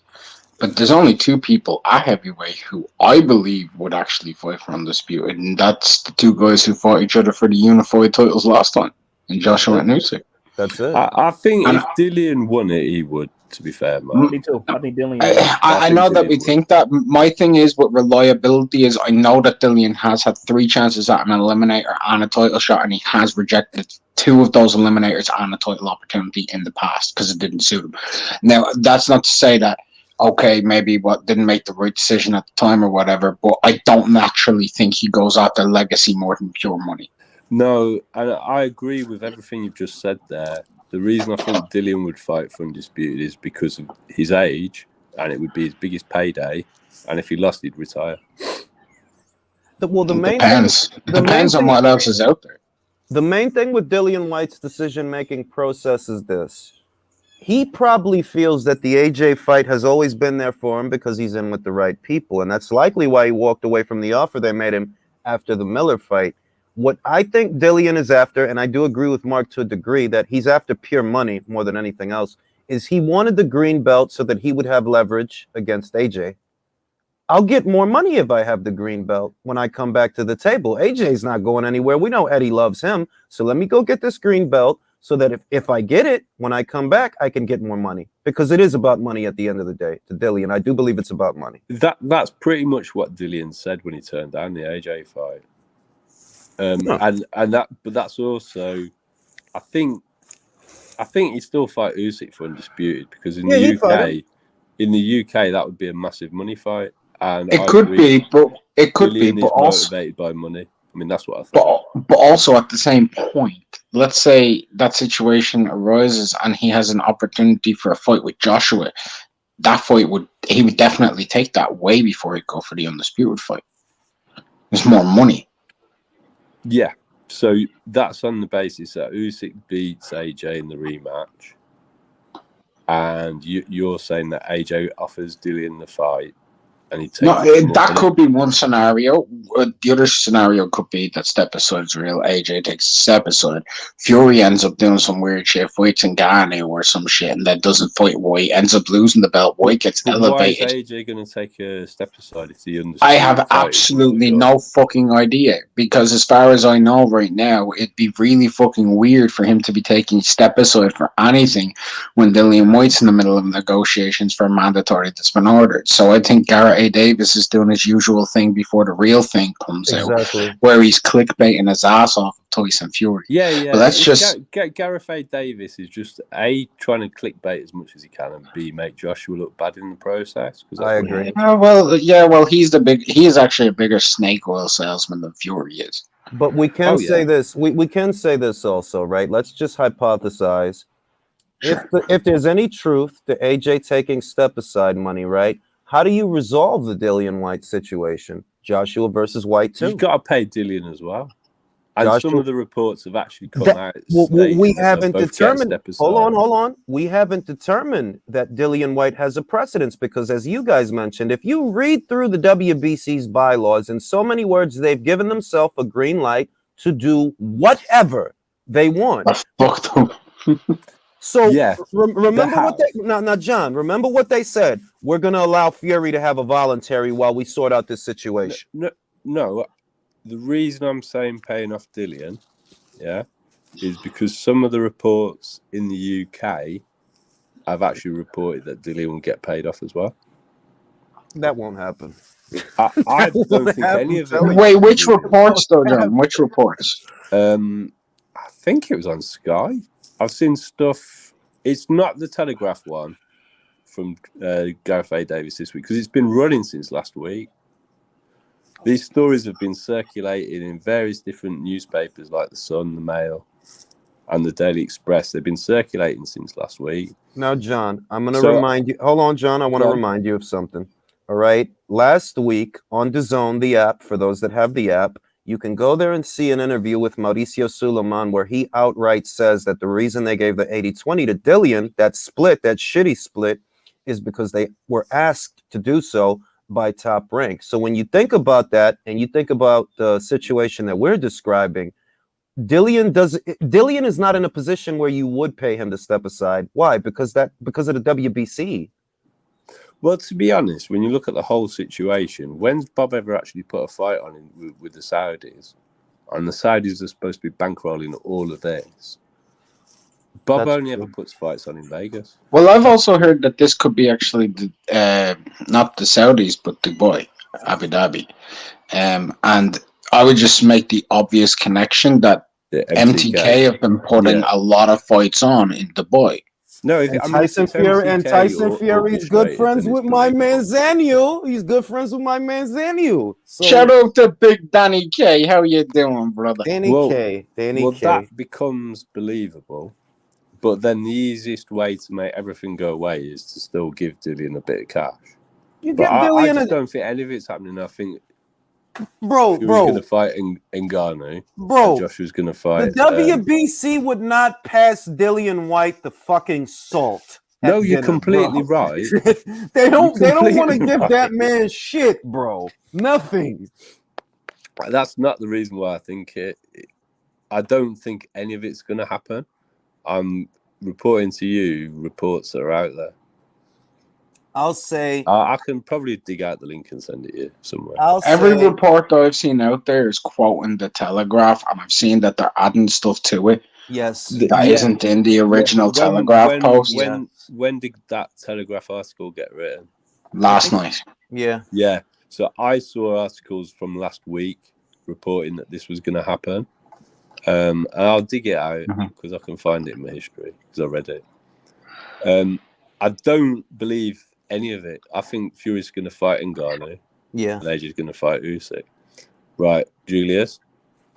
But there's only two people at heavyweight who I believe would actually fight for Undisputed, and that's the two guys who fought each other for the unified titles last time, and Joshua and Usyk. That's it. I think if Dillian won it, he would, to be fair, man. Me too. I think Dillian. I know that we think that. My thing is with reliability is I know that Dillian has had 3 chances at an eliminator and a title shot, and he has rejected 2 of those eliminators and a title opportunity in the past because it didn't suit him. Now, that's not to say that, okay, maybe didn't make the right decision at the time or whatever, but I don't naturally think he goes after legacy more than pure money. No, and I agree with everything you've just said there. The reason I think Dillian would fight for Undisputed is because of his age, and it would be his biggest payday, and if he lost, he'd retire. Depends on what else is out there. The main thing with Dillian White's decision-making process is this. He probably feels that the AJ fight has always been there for him because he's in with the right people, and that's likely why he walked away from the offer they made him after the Miller fight. What I think Dillian is after, and I do agree with Mark to a degree, that he's after pure money more than anything else, is he wanted the green belt so that he would have leverage against AJ. I'll get more money if I have the green belt when I come back to the table. AJ's not going anywhere. We know Eddie loves him. So let me go get this green belt so that if I get it, when I come back, I can get more money. Because it is about money at the end of the day to Dillian. I do believe it's about money. That's pretty much what Dillian said when he turned down the AJ fight. But that's also, I think he still fight Usyk for undisputed because in the UK that would be a massive money fight. And it could be, but also motivated by money. I mean, that's what I thought. But also at the same point, let's say that situation arises and he has an opportunity for a fight with Joshua. That fight he would definitely take that way before he'd go for the undisputed fight. There's more money. Yeah. So that's on the basis that Usyk beats AJ in the rematch, and you're saying that AJ offers Dillian the fight. That could be one scenario. The other scenario could be that step aside is real. AJ takes a step aside. Fury ends up doing some weird shit, fights in Ghana or some shit, and then doesn't fight White, ends up losing the belt. White gets elevated. Why is AJ going to take a step aside if he understands? I have absolutely no fucking idea, because as far as I know right now, it'd be really fucking weird for him to be taking step aside for anything when Dillian White's in the middle of negotiations for a mandatory that's been ordered. So I think Garrett A. Davis is doing his usual thing before the real thing comes out, where he's clickbaiting his ass off of Tyson Fury. Yeah. But that's just Gareth A. Davis is just A, trying to clickbait as much as he can, and B, make Joshua look bad in the process. I agree. He is actually a bigger snake oil salesman than Fury is. But we can say this. We can say this also, right? Let's just hypothesize. Sure. If there's any truth to AJ taking step aside money, right? How do you resolve the Dillian White situation? Joshua versus White too. You've got to pay Dillian as well. And some of the reports have actually come out. We haven't determined. Hold on. We haven't determined that Dillian White has a precedence because, as you guys mentioned, if you read through the WBC's bylaws, in so many words, they've given themselves a green light to do whatever they want. So remember what they John. Remember what they said. We're going to allow Fury to have a voluntary while we sort out this situation. No. The reason I'm saying paying off Dillian, is because some of the reports in the UK have actually reported that Dillian will get paid off as well. That won't happen. I don't think any of them. Wait, which reports though, John? Which reports? I think it was on Sky. I've seen stuff. It's not the Telegraph one from Gareth A. Davis this week because it's been running since last week. These stories have been circulated in various different newspapers like The Sun, The Mail, and the Daily Express. They've been circulating since last week. Now, John, I'm going to remind you. Hold on, John. I want to remind you of something. All right. Last week on DAZN, the app, for those that have the app, you can go there and see an interview with Mauricio Suleiman where he outright says that the reason they gave the 80-20 to Dillian, that shitty split, is because they were asked to do so by Top Rank. So when you think about that and you think about the situation that we're describing, Dillian is not in a position where you would pay him to step aside. Why? Because of the WBC. Well, to be honest, when you look at the whole situation, when's Bob ever actually put a fight on with the Saudis? And the Saudis are supposed to be bankrolling all of this. Bob only ever puts fights on in Vegas. Well, I've also heard that this could be actually not the Saudis, but Dubai, Abu Dhabi. And I would just make the obvious connection that MTK have been putting a lot of fights on in Dubai. No, Tyson Fury is good friends with my man Zanu. He's good friends with my man Zanu. So, shout out to Big Danny K. How you doing, brother? Danny K. That becomes believable. But then the easiest way to make everything go away is to still give Dillian a bit of cash. I just don't think any of it's happening. I think bro. He was going to fight Ngannou. Bro, Joshua's going to the fight. WBC would not pass Dillian White the fucking salt. No, at you're dinner, completely bro. right. They don't want to completely give that right. man shit, bro. Nothing. That's not the reason why I think it. I don't think any of it's going to happen. I'm reporting to you reports that are out there. I'll say I can probably dig out the link and send it you somewhere. Every report that I've seen out there is quoting the Telegraph, and I've seen that they're adding stuff to it. yes. That not in the original Telegraph post. When did that Telegraph article get written? Last night. Yeah. Yeah. So I saw articles from last week reporting that this was going to happen. And I'll dig it out because I can find it in my history because I read it. I don't believe any of it. I think Fury's going to fight Ngannou. Yeah. And AJ's going to fight Usyk. Right, Julius.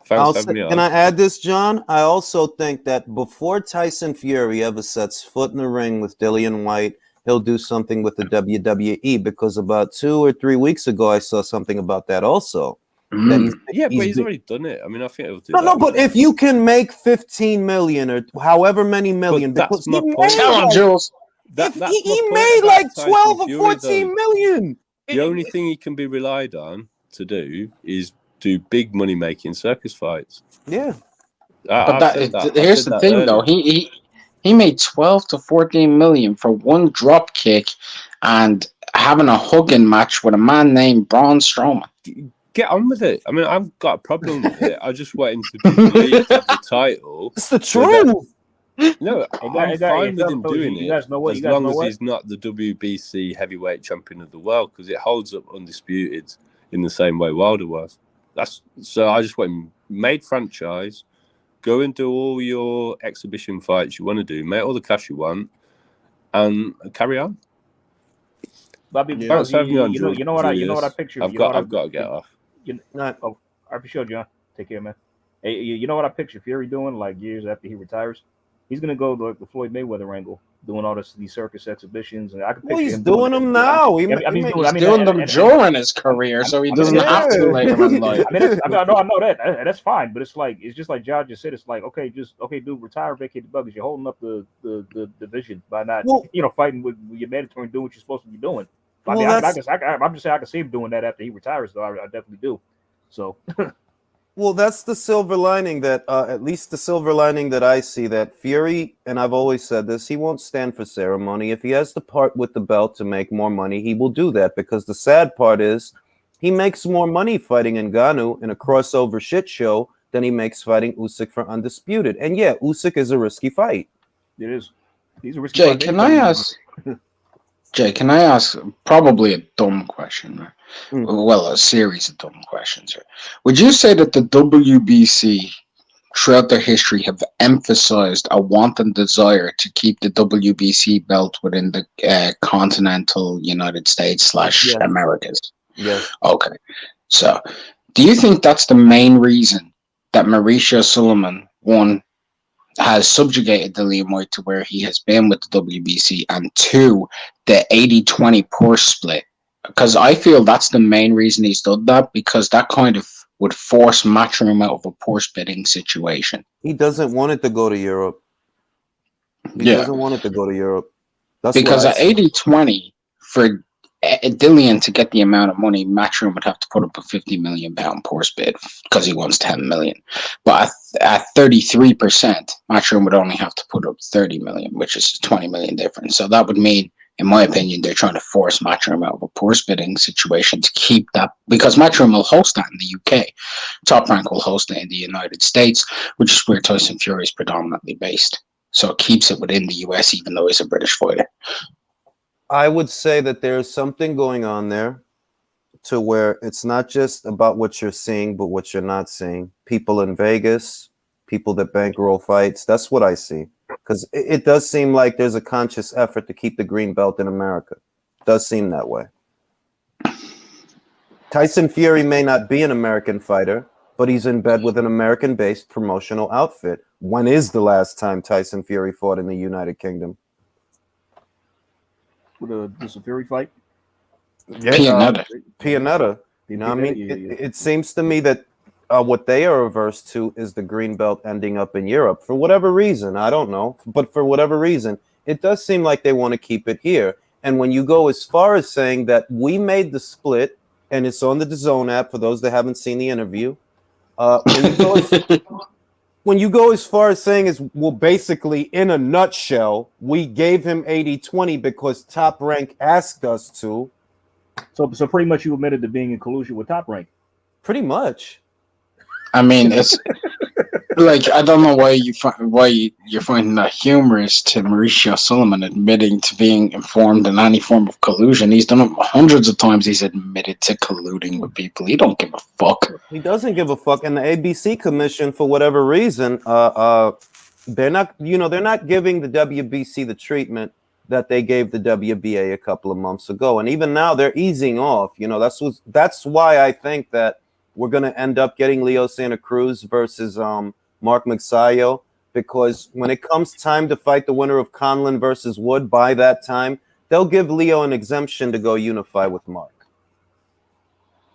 Thanks for having me on. Can I add this, John? I also think that before Tyson Fury ever sets foot in the ring with Dillian White, he'll do something with the WWE because about 2 or 3 weeks ago, I saw something about that also. That but he's already done it. I mean, I think he'll do No, but if you can make 15 million or however many million, that's because my he point. Tell him, Jules. He made like 12 or 14 million. The only thing he can be relied on to do is do big money making circus fights. Yeah. Here's the thing, though. He made 12 to 14 million for one drop kick and having a hugging match with a man named Braun Strowman. Get on with it. I mean, I've got a problem with it. I just want him to be relieved of the title. It's the truth. No, I'm fine with him doing it as long as he's not the WBC heavyweight champion of the world, because it holds up undisputed in the same way Wilder was. So I just want him made franchise. Go and do all your exhibition fights you want to do. Make all the cash you want, and carry on. Bobby, you know what I picture. I've got to get off. I for sure, John. Take care, man. Hey, you know what I picture Fury doing like years after he retires? He's gonna go like the Floyd Mayweather angle, doing all these circus exhibitions, and I can picture him doing them now. He's doing them during his career, so he doesn't have to later in life. I know that. That's fine, but it's just like John just said. It's like dude, retire, vacate the bug. You're holding up the division by not fighting with your mandatory and doing what you're supposed to be doing. I'm just saying I can see him doing that after he retires, though. I definitely do. So. Well, that's the silver lining that, at least the silver lining that I see, that Fury, and I've always said this, he won't stand for ceremony. If he has to part with the belt to make more money, he will do that, because the sad part is he makes more money fighting Ngannou in a crossover shit show than he makes fighting Usyk for undisputed. And yeah, Usyk is a risky fight. It is. He's a risky fight. Jay, can I ask probably a dumb question? Well, a series of dumb questions. Would you say that the WBC, throughout their history, have emphasized a want and desire to keep the WBC belt within the continental United States / Americas? Yes. Okay. So, do you think that's the main reason that Mauricio Sulaiman, one, has subjugated Dillian White to where he has been with the WBC, and two, the 80-20 purse split? Because I feel that's the main reason he's done that, because that kind of would force Matchroom out of a purse bidding situation. He doesn't want it to go to Europe. He doesn't want it to go to Europe. That's because at 80-20, for Dillian to get the amount of money, Matchroom would have to put up a £50 million purse bid because he wants 10 million. But at 33%, Matchroom would only have to put up 30 million, which is a 20 million difference. So that would mean, in my opinion, they're trying to force Matchroom out of a purse bidding situation to keep that, because Matchroom will host that in the UK. Top Rank will host it in the United States, which is where Tyson Fury is predominantly based. So it keeps it within the US, even though he's a British fighter. I would say that there's something going on there to where it's not just about what you're seeing, but what you're not seeing. People in Vegas, people that bankroll fights. That's what I see. Because it does seem like there's a conscious effort to keep the green belt in America. It does seem that way. Tyson Fury may not be an American fighter, but he's in bed with an American-based promotional outfit. When is the last time Tyson Fury fought in the United Kingdom? With the Fury fight? Yeah, Pianetta. You know what I mean? It seems to me that what they are averse to is the green belt ending up in Europe for whatever reason. I don't know, but for whatever reason, it does seem like they want to keep it here. And when you go as far as saying that we made the split, and it's on the DAZN app for those that haven't seen the interview, when you go as far as saying is, well, basically, in a nutshell, we gave him 80-20 because Top Rank asked us to. So pretty much you admitted to being in collusion with Top Rank. Pretty much. I mean, it's like, I don't know why you're finding that humorous to Mexio Sullivan admitting to being informed in any form of collusion. He's done it hundreds of times. He's admitted to colluding with people. He don't give a fuck. He doesn't give a fuck. And the ABC commission, for whatever reason, they're not giving the WBC the treatment that they gave the WBA a couple of months ago. And even now they're easing off. You know, that's why I think that we're going to end up getting Leo Santa Cruz versus Mark Mexio, because when it comes time to fight the winner of Conlon versus Wood, by that time, they'll give Leo an exemption to go unify with Mark.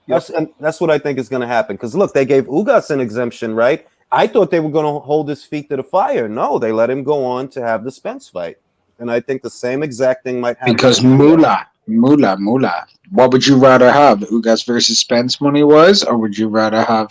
That's what I think is going to happen. Because, look, they gave Ugas an exemption, right? I thought they were going to hold his feet to the fire. No, they let him go on to have the Spence fight. And I think the same exact thing might happen. Because Moolah. What would you rather have, Ugas versus Spence money-wise, or would you rather have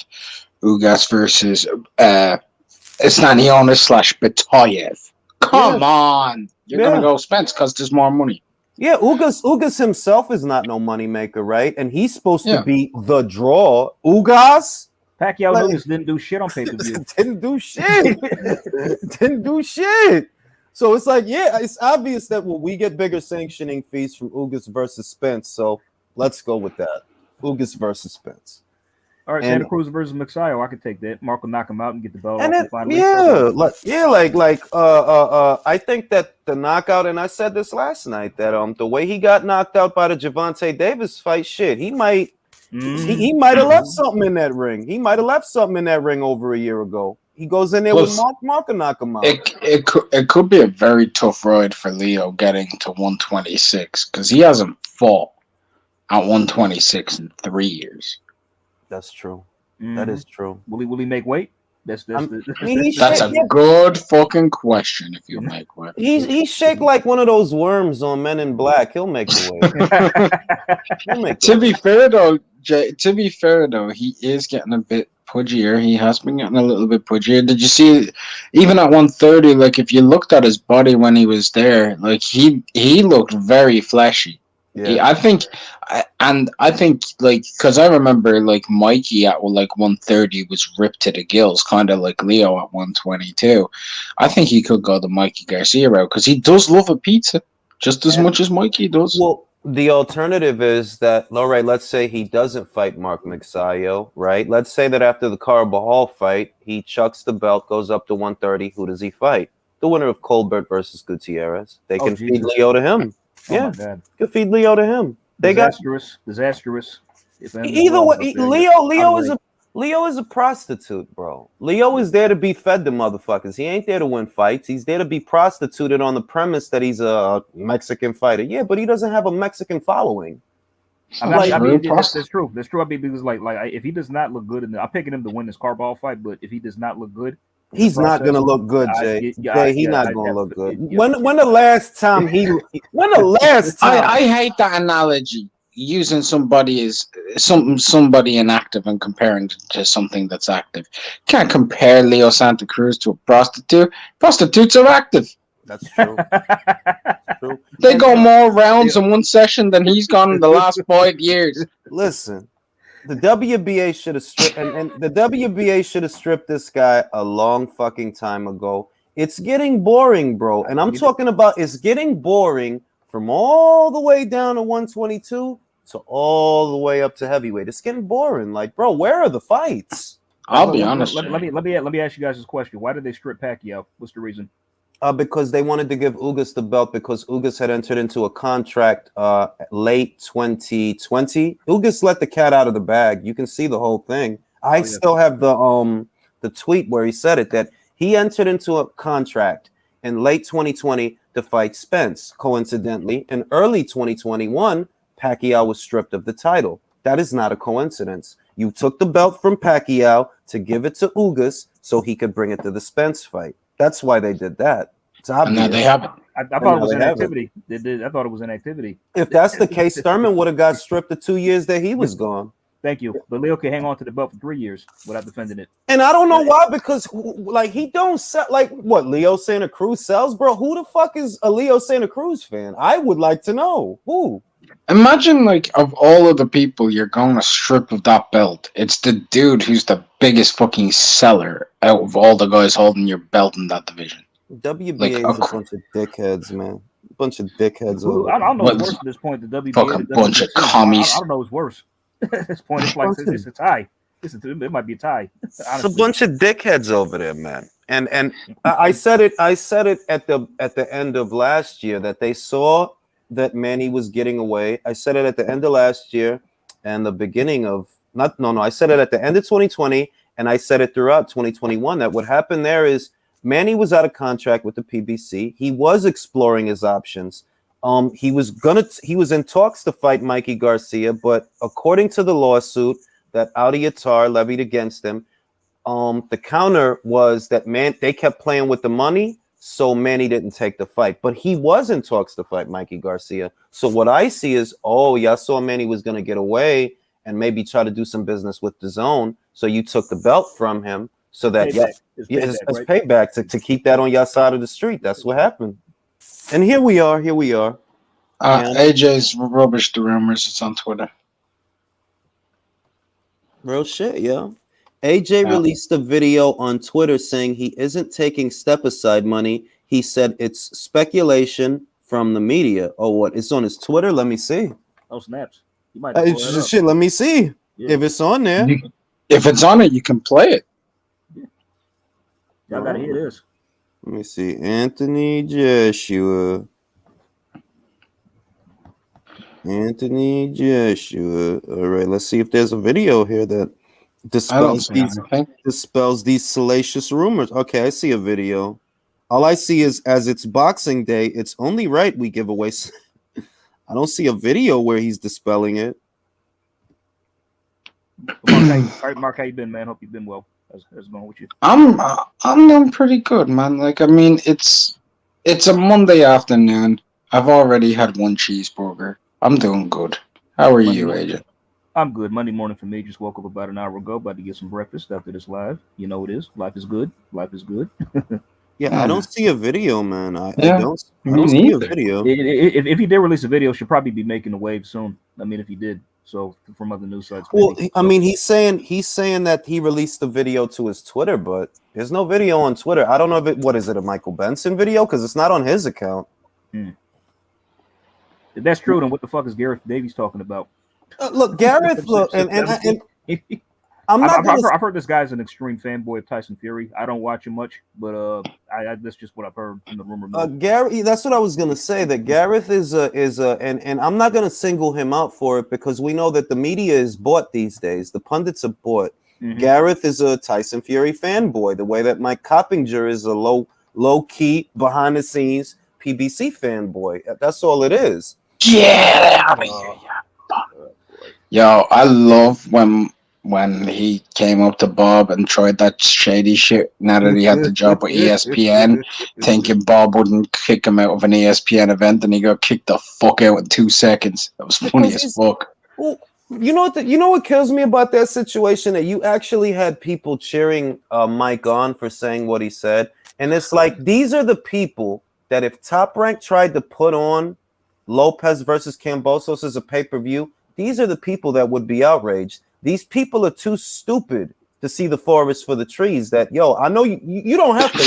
Ugas versus Stanionis/Batayev? Come on! You're going to go Spence because there's more money. Yeah, Ugas himself is not no moneymaker, right? And he's supposed to be the draw. Ugas? Pacquiao Nunes didn't do shit on pay-per-view. Didn't do shit. So it's like, yeah, it's obvious that we get bigger sanctioning fees from Ugas versus Spence. So let's go with that. Ugas versus Spence. All right, Santa Cruz versus Mexio. I could take that. Mark will knock him out and get the belt. And I think that the knockout, and I said this last night, that the way he got knocked out by the Gervonta Davis fight, shit, he might have left something in that ring. He might have left something in that ring over a year ago. He goes in there with Mark and knock him out. It could be a very tough ride for Leo getting to 126 because he hasn't fought at 126 in 3 years. That's true. That is true. Will he make weight? That's a good fucking question. If you make weight, he's shaped like one of those worms on Men in Black. He'll make the weight. To be fair though, he is getting a bit pudgier. He has been getting a little bit pudgier. Did you see, even at 130? Like, if you looked at his body when he was there, like he looked very fleshy. Yeah. I think, like, because I remember, like, Mikey at, 130 was ripped to the gills, kind of like Leo at 122. I think he could go the Mikey Garcia route, because he does love a pizza just as much as Mikey does. Well, the alternative is that, all right, let's say he doesn't fight Mark Mexio, right? Let's say that after the Carbajal fight, he chucks the belt, goes up to 130. Who does he fight? The winner of Colbert versus Gutierrez. They can feed Leo to him. Yeah, could feed Leo to him. Disastrous. Either way, Leo is a prostitute, bro. Leo is there to be fed to motherfuckers. He ain't there to win fights. He's there to be prostituted on the premise that he's a Mexican fighter. Yeah, but he doesn't have a Mexican following. That's true. That's true. I mean, because like if he does not look good I'm picking him to win this Carball fight, but if he does not look good. He's not gonna look good, Jay. He's not gonna look good. When the last time I hate that analogy. Using somebody as somebody inactive and comparing to something that's active. Can't compare Leo Santa Cruz to a prostitute. Prostitutes are active. That's true. They go more rounds in one session than he's gone in the last 5 years. Listen. The WBA should have stripped this guy a long fucking time ago. It's getting boring, bro. And I'm talking about it's getting boring from all the way down to 122 to all the way up to heavyweight. It's getting boring. Like, bro, where are the fights? I'll be honest. Let me ask you guys this question. Why did they strip Pacquiao? What's the reason? Because they wanted to give Ugas the belt because Ugas had entered into a contract late 2020. Ugas let the cat out of the bag. You can see the whole thing. I still have the tweet where he said it, that he entered into a contract in late 2020 to fight Spence. Coincidentally, in early 2021, Pacquiao was stripped of the title. That is not a coincidence. You took the belt from Pacquiao to give it to Ugas so he could bring it to the Spence fight. That's why they did that. It's obvious. And now they have it. I thought it was inactivity. I thought it was inactivity. If that's the case, Thurman would have got stripped the 2 years that he was gone. Thank you. But Leo can hang on to the belt for 3 years without defending it. And I don't know why, because like he don't sell like what Leo Santa Cruz sells, bro. Who the fuck is a Leo Santa Cruz fan? I would like to know who. Imagine, like, of all of the people you're going to strip of that belt, it's the dude who's the biggest fucking seller out of all the guys holding your belt in that division. WBA is a bunch of dickheads, man. A bunch of dickheads. I don't know what's worse at this point. The WBA, fucking bunch of commies. I don't know what's worse. At this point, it's like it's a tie. It might be a tie. It's a bunch of dickheads over there, man. And I said it at the end of last year that they saw that Manny was getting away. I said it at the end of last year and the beginning of I said it at the end of 2020 and I said it throughout 2021 that what happened there is Manny was out of contract with the PBC. He was exploring his options. He was in talks to fight Mikey Garcia, but according to the lawsuit that Audi Attar levied against him, the counter was that they kept playing with the money. So Manny didn't take the fight, but he was in talks to fight Mikey Garcia. So what I see is, y'all saw Manny was going to get away and maybe try to do some business with DAZN. So you took the belt from him so that it's payback to keep that on your side of the street. That's what happened. And here we are. AJ's rubbish the rumors. It's on Twitter. Real shit, yeah. AJ released a video on Twitter saying he isn't taking step-aside money. He said it's speculation from the media. Oh, what? It's on his Twitter? Let me see. Oh, snaps. You might shit, let me see. Yeah. If it's on there. If it's on it, you can play it. Yeah. Y'all gotta hear this. Let me see. Anthony Joshua. All right, let's see if there's a video here that dispels these salacious rumors. Okay, I see a video. All I see is, as it's Boxing Day, it's only right we give away. I don't see a video where he's dispelling it. Mark, how you been, man? Hope you've been well. How's it going with you? I'm doing pretty good, man. Like, I mean, it's a Monday afternoon. I've already had one cheeseburger. I'm doing good. How are you, Agent? I'm good. Monday morning for me. Just woke up about an hour ago. About to get some breakfast after this live. You know it is. Life is good. Yeah, I don't see a video, man. I don't see a video. If he did release a video, should probably be making a wave soon. I mean, if he did, so from other news sites. Well, I mean, he's saying that he released the video to his Twitter, but there's no video on Twitter. I don't know what is it, a Michael Benson video? Because it's not on his account. If that's true, then what the fuck is Gareth Davies talking about? Look, Gareth, I've heard this guy's an extreme fanboy of Tyson Fury. I don't watch him much, but that's just what I've heard from the rumor mill. Gareth, that's what I was gonna say. That Gareth is and I'm not gonna single him out for it because we know that the media is bought these days. The pundits are bought. Mm-hmm. Gareth is a Tyson Fury fanboy, the way that Mike Coppinger is a low key behind the scenes PBC fanboy. That's all it is. Get out of here, yo! I love when he came up to Bob and tried that shady shit. Now that he had the job with ESPN, thinking Bob wouldn't kick him out of an ESPN event, and he got kicked the fuck out in 2 seconds. That was funny as fuck. Well, you know what kills me about that situation? That you actually had people cheering Mike on for saying what he said, and it's like these are the people that if Top Rank tried to put on Lopez versus Kambosos as a pay-per-view, these are the people that would be outraged. These people are too stupid to see the forest for the trees. That, I know you don't have to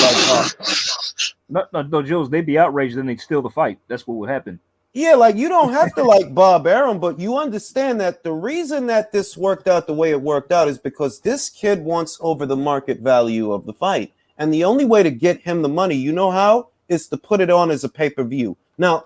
like No, Jules, they'd be outraged, then they'd steal the fight. That's what would happen. Yeah, like you don't have to like Bob Arum, but you understand that the reason that this worked out the way it worked out is because this kid wants over the market value of the fight. And the only way to get him the money, you know how, is to put it on as a pay-per-view. Now,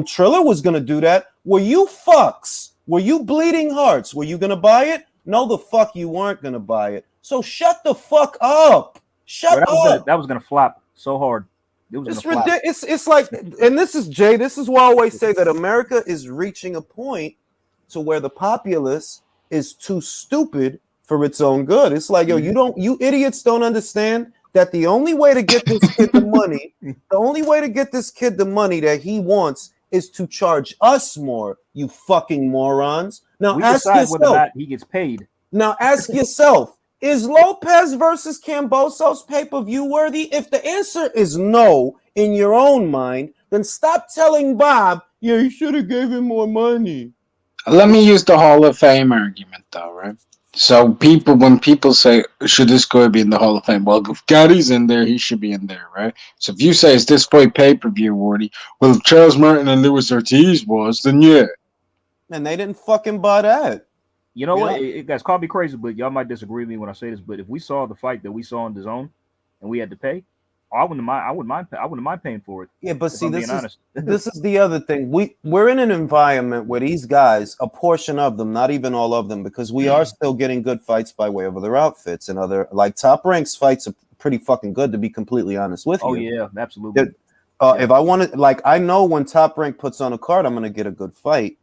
Triller was going to do that. Were you fucks? Were you bleeding hearts? Were you going to buy it? No, the fuck you weren't going to buy it. So shut the fuck up. Shut up. That was going to flop so hard. It's ridiculous. It's like, and this is Jay. This is why I always say that America is reaching a point to where the populace is too stupid for its own good. It's like, yo, you idiots don't understand that the only way to get this kid the money, that he wants is to charge us more, you fucking morons. Now We ask decide whether or yourself. not he gets paid. Now ask yourself, is Lopez versus Kambosos pay-per-view worthy? If the answer is no in your own mind, then stop telling Bob, yeah, you should have gave him more money. Let me use the Hall of Fame argument, though, right? So when people say, should this guy be in the Hall of Fame? Well, if Gaddy's in there, he should be in there, right? So if you say, is this fight pay-per-view worthy? Well, if Charles Martin and Luis Ortiz was, then yeah. And they didn't fucking buy that. You know what? It guys, call me crazy, but y'all might disagree with me when I say this. But if we saw the fight that we saw in the zone and we had to pay, I wouldn't mind paying for it. Yeah, but see, this is the other thing. We're in an environment where these guys, a portion of them, not even all of them, because we are still getting good fights by way of other outfits and other, like, Top Rank's fights are pretty fucking good, to be completely honest with you. Oh yeah, absolutely. If I want to, like, I know when Top Rank puts on a card, I'm gonna get a good fight.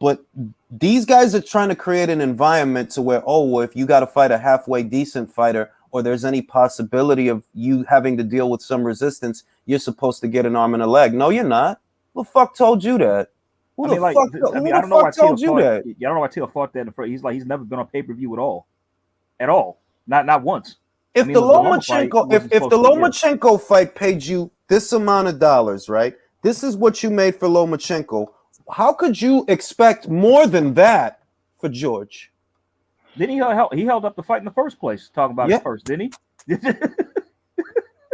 But these guys are trying to create an environment to where, well, if you got to fight a halfway decent fighter, or there's any possibility of you having to deal with some resistance, you're supposed to get an arm and a leg. No, you're not. Who the fuck told you that? Who the fuck told you that? I don't know why Till fought that in the first. He's never been on pay-per-view at all. Not once. If the Lomachenko fight paid you this amount of dollars, right? This is what you made for Lomachenko. How could you expect more than that for George? Then he held up the fight in the first place. Talking about it first, didn't he?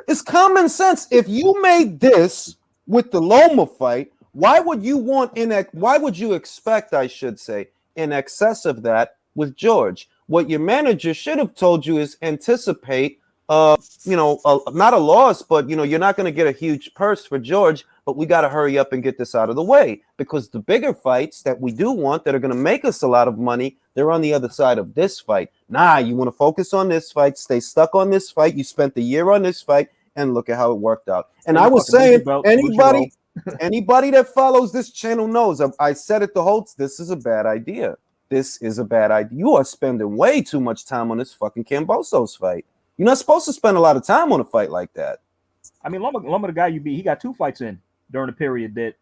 It's common sense. If you made this with the Loma fight, why would you expect, I should say, in excess of that with George? What your manager should have told you is anticipate, not a loss, but you're not going to get a huge purse for George, but we got to hurry up and get this out of the way, because the bigger fights that we do want that are going to make us a lot of money, they're on the other side of this fight. Nah, you want to focus on this fight, stay stuck on this fight. You spent the year on this fight, and look at how it worked out. And I was saying, anybody that follows this channel knows, I said it this is a bad idea. This is a bad idea. You are spending way too much time on this fucking Kambosos fight. You're not supposed to spend a lot of time on a fight like that. I mean, Loma, the guy you beat, he got 2 fights in during the period that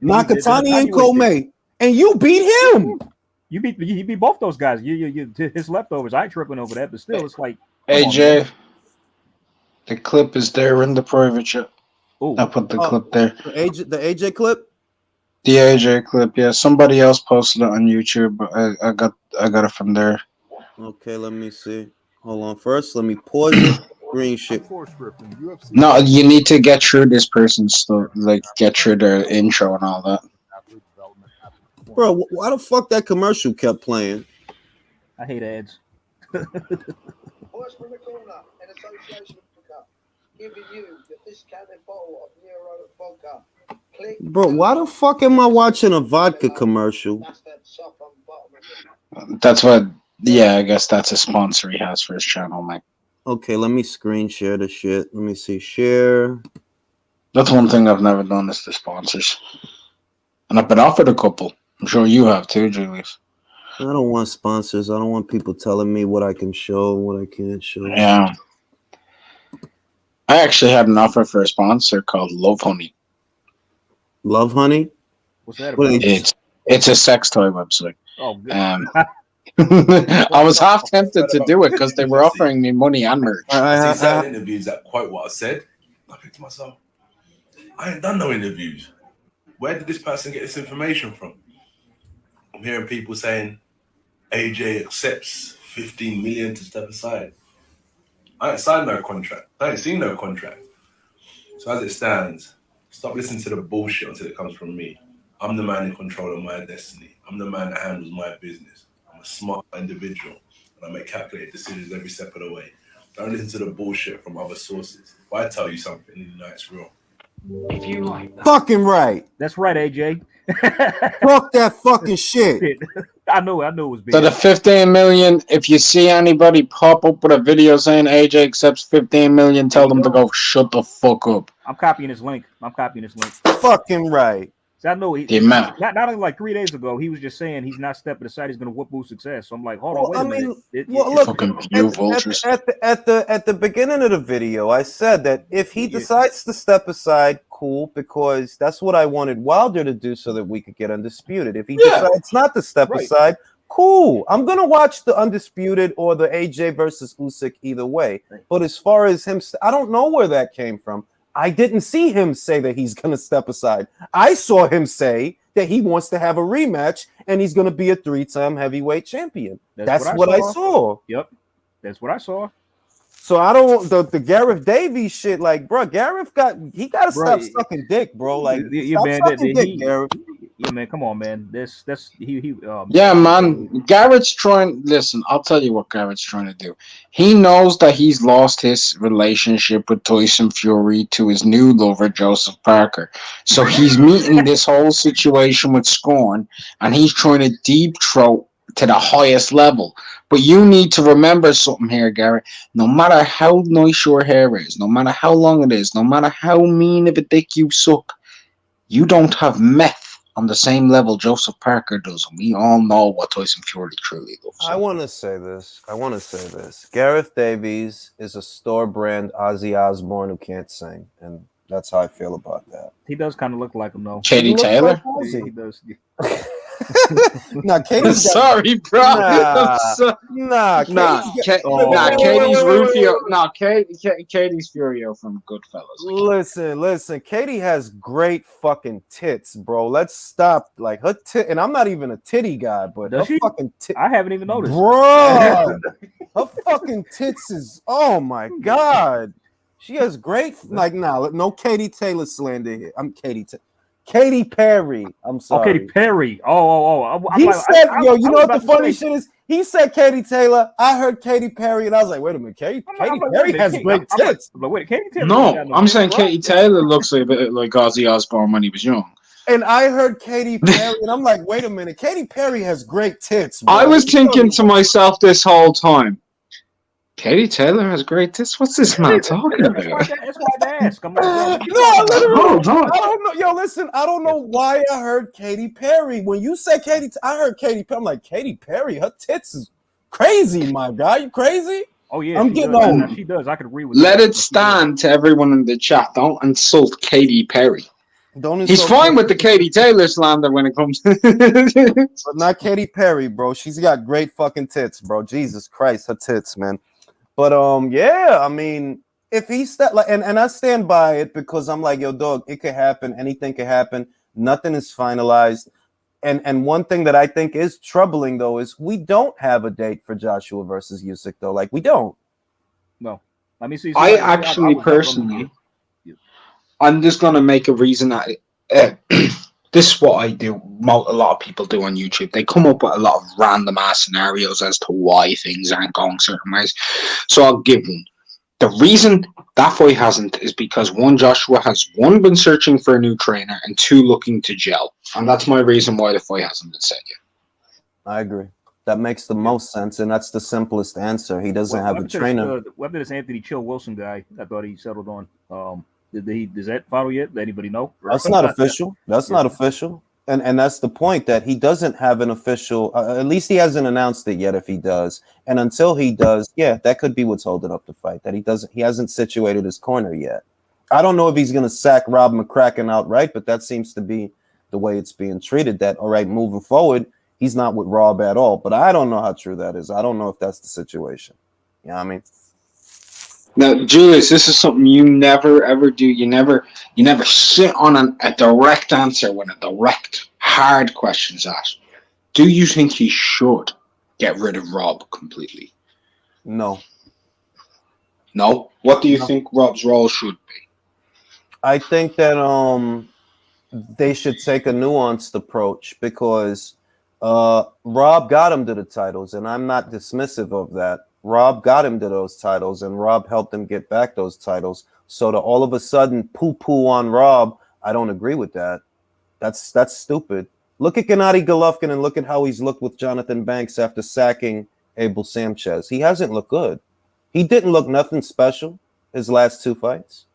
Nakatani and Comey, and you beat him. You beat both those guys. You his leftovers. I ain't tripping over that, but still, it's like, AJ, the clip is there in the private chat. I put the clip there. The AJ clip. The AJ clip, yeah. Somebody else posted it on YouTube, but I got it from there. Okay, let me see. Hold on. First, let me pause it. Green shit. No, you need to get through this person's stuff, like get through their intro and all that. Bro, why the fuck that commercial kept playing? I hate ads. Bro, why the fuck am I watching a vodka commercial? That's what. Yeah, I guess that's a sponsor he has for his channel, Mike. Okay, let me screen share the shit. Let me see. Share. That's one thing I've never done is the sponsors. And I've been offered a couple. I'm sure you have too, Julius. I don't want sponsors. I don't want people telling me what I can show, what I can't show. Yeah. I actually had an offer for a sponsor called Love Honey. Love Honey? What's that about? It's a sex toy website. Oh, good. I was half tempted to do it because they were offering me money and merch. I see certain interviews that quote what I said. I think to myself, I ain't done no interviews. Where did this person get this information from? I'm hearing people saying AJ accepts 15 million to step aside. I ain't signed no contract. I ain't seen no contract. So as it stands, stop listening to the bullshit until it comes from me. I'm the man in control of my destiny. I'm the man that handles my business. I'm a smart individual and I make calculated decisions every step of the way. Don't listen to the bullshit from other sources. If I tell you something, you know it's real. If you like that. Fucking right. That's right, AJ. Fuck that fucking shit. I know it was big. So the 15 million, if you see anybody pop up with a video saying AJ accepts 15 million, tell them to go shut the fuck up. I'm copying this link. Fucking right. I know he The amount. not only like 3 days ago, he was just saying he's not stepping aside. He's going to whoop Usyk's success. So I'm like, hold on, wait a minute. Look, Fucking you vultures. at the beginning of the video, I said that if he decides to step aside, cool, because that's what I wanted Wilder to do so that we could get Undisputed. If he decides not to step aside, cool. I'm gonna watch the Undisputed or the AJ versus Usyk either way. But as far as him, I don't know where that came from. I didn't see him say that he's gonna step aside. I saw him say that he wants to have a rematch and he's gonna be a 3-time heavyweight champion. That's what I saw. Yep, that's what I saw. So I don't the Gareth Davies shit, like, bro. Gareth gotta stop sucking dick, bro. Like, stop sucking dick, Gareth. Yeah, man, come on, man. Yeah, man. Garrett's trying. Listen, I'll tell you what Garrett's trying to do. He knows that he's lost his relationship with Tyson Fury to his new lover, Joseph Parker. So he's meeting this whole situation with scorn, and he's trying to deep throat to the highest level. But you need to remember something here, Garrett. No matter how nice your hair is, no matter how long it is, no matter how mean of a dick you suck, you don't have meth on the same level Joseph Parker does. And we all know what Tyson Fury truly loves. I want to say this. Gareth Davies is a store brand Ozzy Osbourne who can't sing. And that's how I feel about that. He does kind of look like him, though. Katie Taylor? Like He does. Nah, Katie's sorry, bro. Katie's Rufio. No, Katie's Furio from Goodfellas. Listen. Katie has great fucking tits, bro. Let's stop. Like, her tit, and I'm not even a titty guy, but Does her she? fucking tits, I haven't even noticed, bro. Her fucking tits is, oh my god. She has great, like, no Katie Taylor slander here. I'm Katy Perry. I'm sorry. Oh, Katy Perry. He said, you know what the funny shit is? He said Katie Taylor. I heard Katy Perry, and I was like, wait a minute, Katy Perry has great tits. Wait, Katy Taylor. No, I'm saying Katie Taylor looks a bit like Ozzy Osbourne when he was young. And I heard Katy Perry, and I'm like, wait a minute, Katy Perry has great tits, bro. I was thinking to myself this whole time, Katie Taylor has great tits. What's this man talking about? That's why I asked. I'm like, I don't know. Yo, listen, I don't know why I heard Katy Perry. When you said I heard Katy Perry. I'm like, Katy Perry, her tits is crazy, my guy. You crazy? Oh yeah, I'm getting on. She does. I could agree with. Let it stand to everyone in the chat. Don't insult Katy Perry. He's fine with the Katie Taylor slander when it comes to but not Katy Perry, bro. She's got great fucking tits, bro. Jesus Christ, her tits, man. But yeah, I mean, if he's that, like, and I stand by it because I'm like, yo, dog, it could happen, anything could happen, nothing is finalized. And one thing that I think is troubling though is we don't have a date for Joshua versus Usyk though. Like, we don't. No. Let me see. I actually personally, I'm just gonna make a reason that this is what I do. A lot of people do on YouTube. They come up with a lot of random ass scenarios as to why things aren't going certain ways. So I'll give one. The reason that fight hasn't is because Joshua has been searching for a new trainer, and 2 looking to gel. And that's my reason why the fight hasn't been set yet. I agree. That makes the most sense, and that's the simplest answer. He doesn't have a trainer. What did this Anthony Chill Wilson guy? I thought he settled on. Does that follow yet? Does anybody know? That's not official. That's not official. And that's the point, that he doesn't have an official, at least he hasn't announced it yet if he does. And until he does, yeah, that could be what's holding up the fight, that he hasn't situated his corner yet. I don't know if he's going to sack Rob McCracken outright, but that seems to be the way it's being treated, that, all right, moving forward, he's not with Rob at all. But I don't know how true that is. I don't know if that's the situation. You know what I mean? Now, Julius, this is something you never ever do. You never sit on a direct answer when a direct, hard question's asked. Do you think he should get rid of Rob completely? No. No? What do you think Rob's role should be? I think that they should take a nuanced approach, because Rob got him to the titles, and I'm not dismissive of that. Rob got him to those titles, and Rob helped him get back those titles. So to all of a sudden poo-poo on Rob, I don't agree with that. That's stupid. Look at Gennady Golovkin and look at how he's looked with Jonathan Banks after sacking Abel Sanchez. He hasn't looked good. He didn't look nothing special his last 2 fights.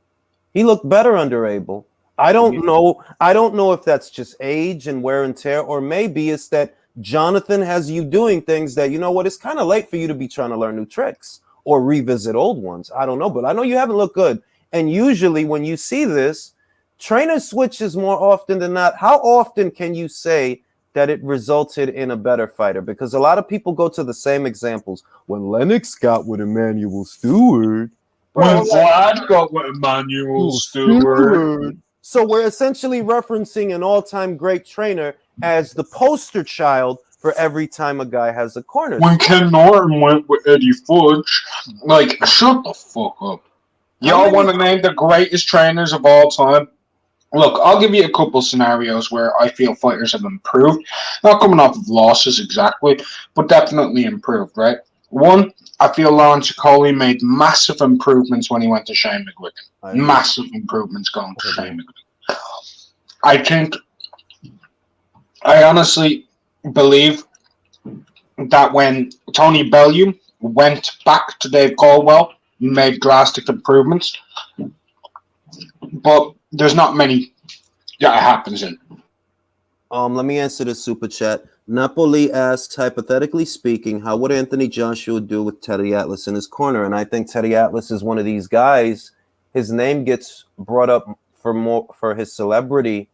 He looked better under Abel. I don't know. I don't know if that's just age and wear and tear, or maybe it's that Jonathan has you doing things that, you know what, it's kind of late for you to be trying to learn new tricks or revisit old ones. I don't know, but I know you haven't looked good. And usually when you see this, trainer switches more often than not. How often can you say that it resulted in a better fighter? Because a lot of people go to the same examples. When Lennox got with Emmanuel Stewart. When Vlad got with Emmanuel Stewart. So we're essentially referencing an all-time great trainer as the poster child for every time a guy has a corner. When Ken Norton went with Eddie Fudge, like, shut the fuck up. Y'all want to name the greatest trainers of all time? Look, I'll give you a couple scenarios where I feel fighters have improved. Not coming off of losses exactly, but definitely improved, right? One, I feel Lawrence Coley made massive improvements when he went to Shane McGuigan. Massive improvements going to Shane McGuigan. I honestly believe that when Tony Bellew went back to Dave Caldwell, he made drastic improvements. But there's not many that happens in. Let me answer the super chat. Napoli asks, hypothetically speaking, how would Anthony Joshua do with Teddy Atlas in his corner? And I think Teddy Atlas is one of these guys. His name gets brought up for his celebrity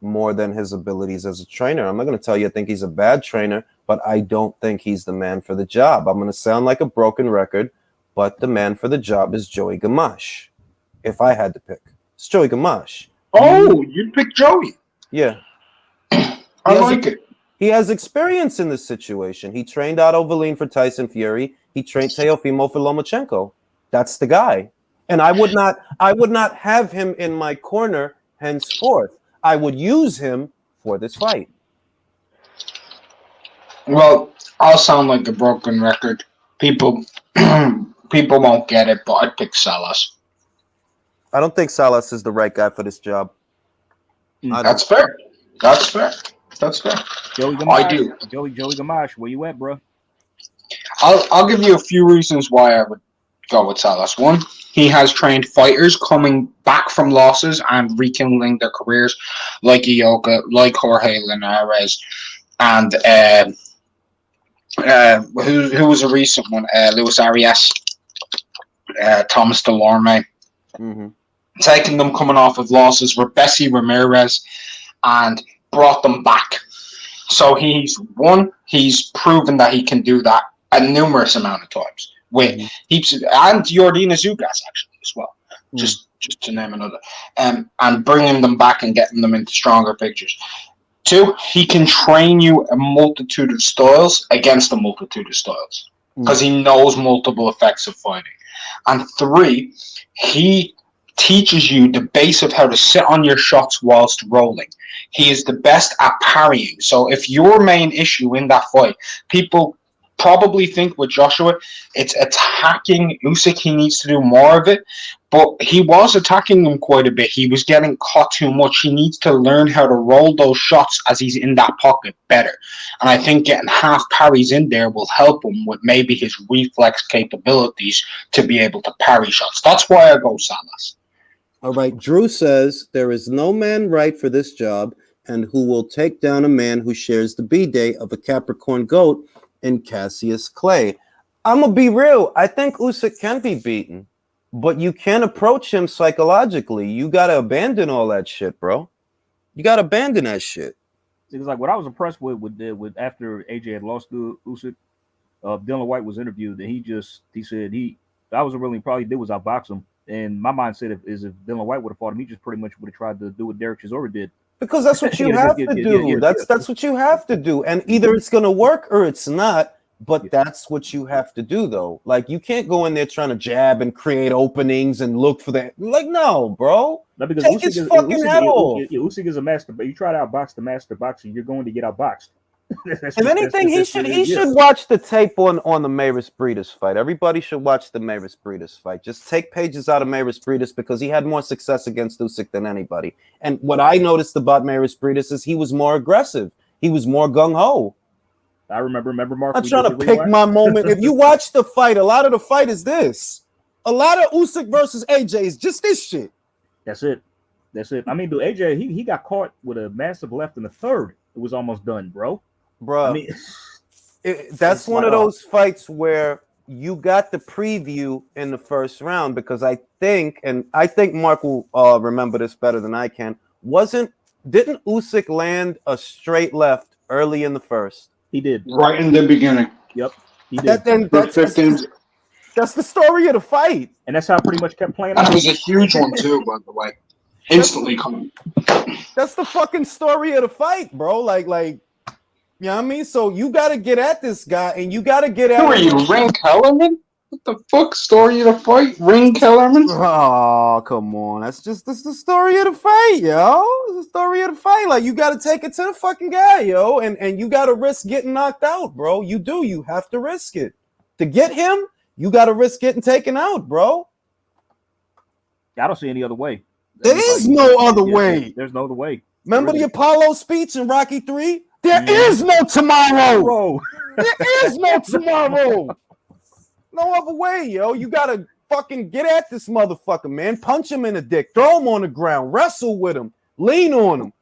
more than his abilities as a trainer. I'm not going to tell you I think he's a bad trainer, but I don't think he's the man for the job. I'm going to sound like a broken record, but the man for the job is Joey Gamache. If I had to pick, it's Joey Gamache. Oh, you'd pick Joey. Yeah. I like it. He has experience in this situation. He trained Otto Wallin for Tyson Fury. He trained Teofimo for Lomachenko. That's the guy. And I would not have him in my corner henceforth. I would use him for this fight. Well, I'll sound like a broken record. People won't get it, but I'd pick Salas. I don't think Salas is the right guy for this job. That's fair. That's fair. Joey Gamache, I do. Joey Gamache, where you at, bro? I'll give you a few reasons why I would go with Salas. One, he has trained fighters coming back from losses and rekindling their careers, like Ioka, like Jorge Linares, and who was a recent one? Luis Arias, Thomas Delorme. Mm-hmm. Taking them coming off of losses were Bessie Ramirez and brought them back. So he's proven that he can do that a numerous amount of times with heaps of, and Yordeena Zugas actually as well. Just to name another. And bringing them back and getting them into stronger pictures. Two, he can train you a multitude of styles against a multitude of styles because he knows multiple effects of fighting. And three, he teaches you the base of how to sit on your shots whilst rolling. He is the best at parrying. So if your main issue in that fight, people probably think with Joshua, it's attacking Usyk. He needs to do more of it. But he was attacking him quite a bit. He was getting caught too much. He needs to learn how to roll those shots as he's in that pocket better. And I think getting half parries in there will help him with maybe his reflex capabilities to be able to parry shots. That's why I go Salas. All right. Drew says there is no man right for this job and who will take down a man who shares the B-day of a Capricorn goat in Cassius Clay. I'm going to be real. I think Usyk can be beaten. But you can't approach him psychologically. You got to abandon all that shit, bro. You got to abandon that shit. It's like what I was impressed with after AJ had lost to Usyk, Dylan White was interviewed, and he said that was really probably did was outbox him. And my mindset is if Dylan White would have fought him, he just pretty much would have tried to do what Derek Chisora did. Because that's what you have to do. That's what you have to do. And either it's going to work or it's not. But that's what you have to do, though. Like, you can't go in there trying to jab and create openings and look for that. Like, no, bro. No, because take his fucking head off. Usyk is a master, but you try to outbox the master boxer, you're going to get outboxed. If anything, he should watch the tape on the Mayris Breedis fight. Everybody should watch the Mayris Breedis fight. Just take pages out of Mayris Breedis because he had more success against Usyk than anybody. And what I noticed about Mayris Breedis is he was more aggressive. He was more gung-ho. I remember Mark. I'm trying to pick my moment. If you watch the fight, a lot of the fight is this. A lot of Usyk versus AJ is just this shit. That's it. That's it. I mean, dude, AJ, he got caught with a massive left in the third. It was almost done, bro. Bro. I mean, That's one of those fights where you got the preview in the first round because I think Mark will remember this better than I can. Didn't Usyk land a straight left early in the first? he did. Right in the beginning. Yep, he did. That's the story of the fight. And that's how it pretty much kept playing And out. it was a huge one too, by the way. Instantly coming. That's the fucking story of the fight, bro. Like, you know what I mean? So you got to get at this guy, and you got to get at. Who are you, Ring Kellerman? What the fuck? Story of the fight? Ring Kellerman? Oh, come on. That's the story of the fight, yo. It's the story of the fight. Like, you got to take it to the fucking guy, yo. And you got to risk getting knocked out, bro. You do. You have to risk it. To get him, you got to risk getting taken out, bro. I don't see any other way. There is no other way. There's no other way. Remember the Apollo speech in Rocky 3? There is no tomorrow. Bro. There is no tomorrow. No other way, yo. You got to fucking get at this motherfucker, man. Punch him in the dick. Throw him on the ground. Wrestle with him. Lean on him.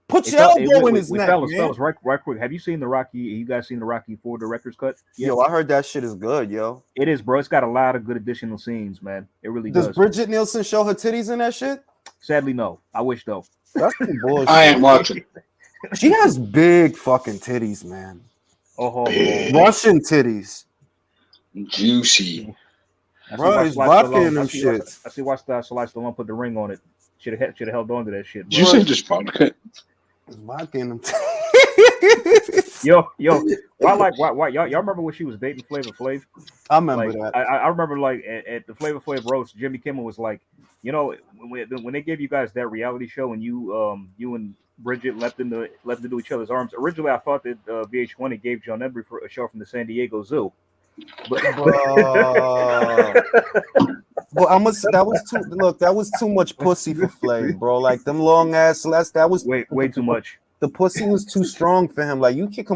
Put your elbow in his neck, fellas, man. Fellas, right quick. Have you seen the Rocky? You guys seen the Rocky 4 director's cut? Yo, I heard that shit is good, yo. It is, bro. It's got a lot of good additional scenes, man. It really does. Does Bridget Nielsen show her titties in that shit? Sadly, no. I wish though. That's some bullshit. I ain't watching. She has big fucking titties, man. Oh, Russian titties. Juicy. Bro, he's vodka in them shit. I see why Sly Stallone put the ring on it. Should have held on to that shit. Did you say just vodka? It's vodka in them. Yo, why y'all remember when she was dating Flavor Flav? I remember Like, that. I remember like at the Flavor Flav roast, Jimmy Kimmel was like, you know, when they gave you guys that reality show and you and Bridget left into each other's arms. Originally, I thought that VH1 had gave John Embry for a show from the San Diego Zoo. But that was too much pussy for Flav, bro. Like them long ass that was way too much. The pussy was too strong for him. Like you can't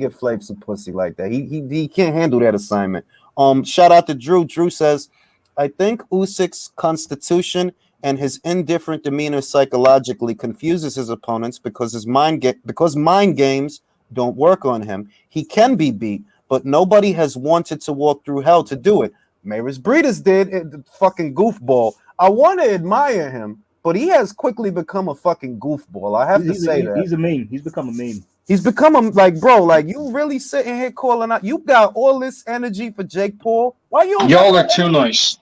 get Flav some pussy like that. He can't handle that assignment. Shout out to Drew. Drew says, I think Usyk's constitution and his indifferent demeanor psychologically confuses his opponents because mind games don't work on him. He can be beat, but nobody has wanted to walk through hell to do it. Maris Breeders did, the fucking goofball. I want to admire him, but he has quickly become a fucking goofball. I have to say that. He's a meme. He's become a meme. He's become a, like, bro, like, you really sitting here calling out. You got all this energy for Jake Paul. Why you? Y'all are too nice.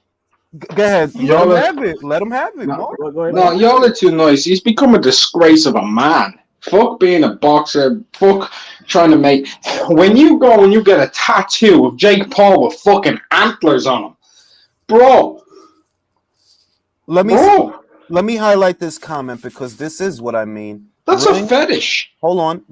Go ahead. Let him have it. No, y'all are too nice. He's become a disgrace of a man. Fuck being a boxer. Fuck trying to make. When you go and you get a tattoo of Jake Paul with fucking antlers on him, bro. Let me highlight this comment because this is what I mean. That's a fetish. Hold on.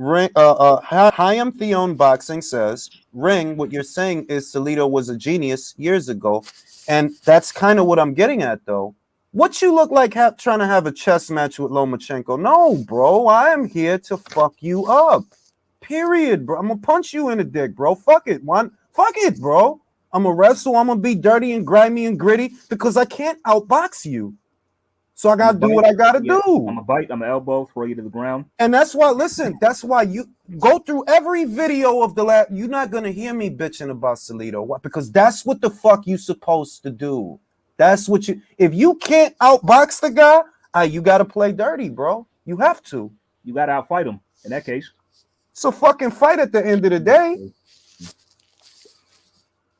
Chaim Theon Boxing says, Ring, what you're saying is Salido was a genius years ago. And that's kind of what I'm getting at, though. What you look like trying to have a chess match with Lomachenko? No, bro. I am here to fuck you up. Period, bro. I'm going to punch you in the dick, bro. Fuck it. Fuck it, bro. I'm going to wrestle. I'm going to be dirty and grimy and gritty because I can't outbox you. So I got to do what I got to do. I'm going to bite. I'm going to elbow, throw you to the ground. And that's why, listen, that's why you go through every video of the last. You're not going to hear me bitching about Salido. Why? Because that's what the fuck you supposed to do. That's what if you can't outbox the guy, you got to play dirty, bro. You have to. You got to outfight him in that case. It's a fucking fight at the end of the day.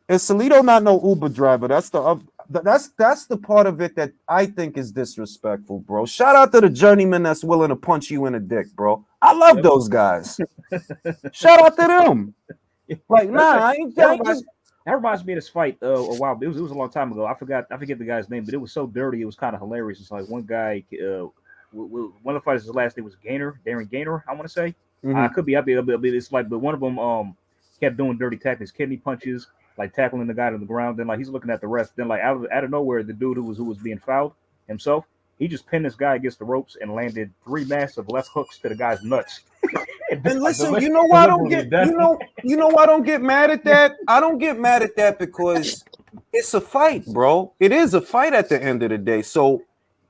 Is Salido not no Uber driver? That's the part of it that I think is disrespectful, bro. Shout out to the journeyman that's willing to punch you in the dick, bro. I love those guys. Shout out to them. Like, nah, that reminds me of this fight a while. It was a long time ago. I forget the guy's name, but it was so dirty. It was kind of hilarious. It's like one guy, one of the fighters, his last name was Darren Gaynor, I want to say. I could be up there. It's like, but one of them kept doing dirty tactics, kidney punches, like tackling the guy to the ground. Then like he's looking at the ref. Then like out of nowhere, the dude who was being fouled himself, he just pinned this guy against the ropes and landed 3 massive left hooks to the guy's nuts. And listen, you know why I don't get you know why I don't get mad at that? I don't get mad at that because it's a fight, bro. It is a fight at the end of the day. So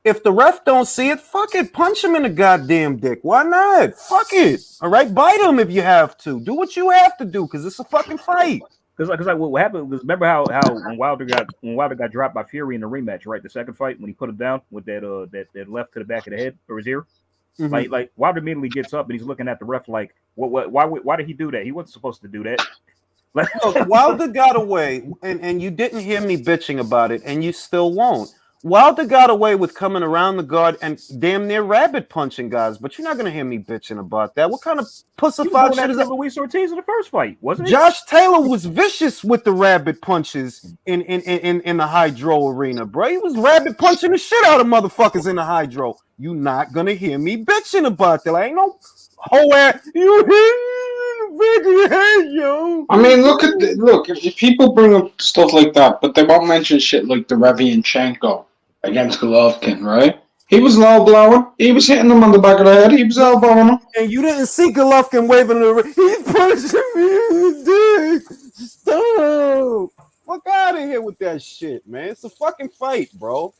If the ref don't see it, fuck it. Punch him in the goddamn dick. Why not? Fuck it. All right, bite him if you have to. Do what you have to do because it's a fucking fight. Because what happened was, remember how when Wilder got dropped by Fury in the rematch, right? The second fight when he put him down with that left to the back of the head or his ear. Mm-hmm. Like Wilder immediately gets up and he's looking at the ref like, why did he do that? He wasn't supposed to do that. Look, Wilder got away, and you didn't hear me bitching about it, and you still won't. Wilder got away with coming around the guard and damn near rabbit punching guys, but you're not gonna hear me bitching about that. What kind of pussified shit is that? Luis Ortiz in the first fight, wasn't it? Josh Taylor was vicious with the rabbit punches in the hydro arena, bro. He was rabbit punching the shit out of motherfuckers in the hydro. You not gonna hear me bitching about that. Like, ain't no whole ass. You yo. I mean, look, if people bring up stuff like that, but they won't mention shit like the Revianchenko against Golovkin, right? He was low blowing. He was hitting him on the back of the head. He was elbowing him. And you didn't see Golovkin waving the he's punching me in the dick. Stop. Fuck out of here with that shit, man. It's a fucking fight, bro.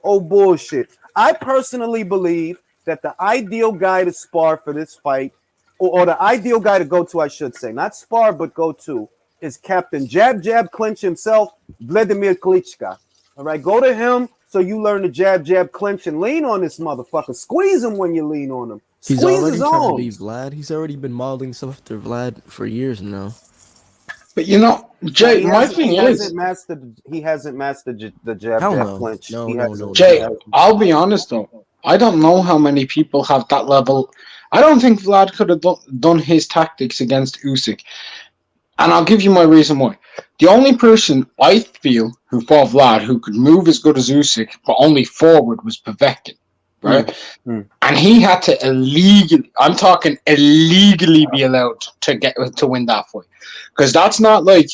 Oh, bullshit. I personally believe that the ideal guy to spar for this fight, or the ideal guy to go to, I should say, not spar, but go to, is Captain Jab Jab Clinch himself, Vladimir Klitschko. All right, go to him so you learn to jab jab clinch and lean on this motherfucker. Squeeze him when you lean on him. He's Squeeze already his trying to arms. be Vlad. He's already been modeling stuff after Vlad for years now. But you know, Jay, my thing is, he hasn't mastered the jab Hell jab no. clinch. No. Jay, I'll be honest though. I don't know how many people have that level. I don't think Vlad could have done his tactics against Usyk. And I'll give you my reason why. The only person I feel who fought Vlad who could move as good as Usyk, but only forward, was Povetkin, right? And he had to illegally be allowed to win that fight. Because that's not like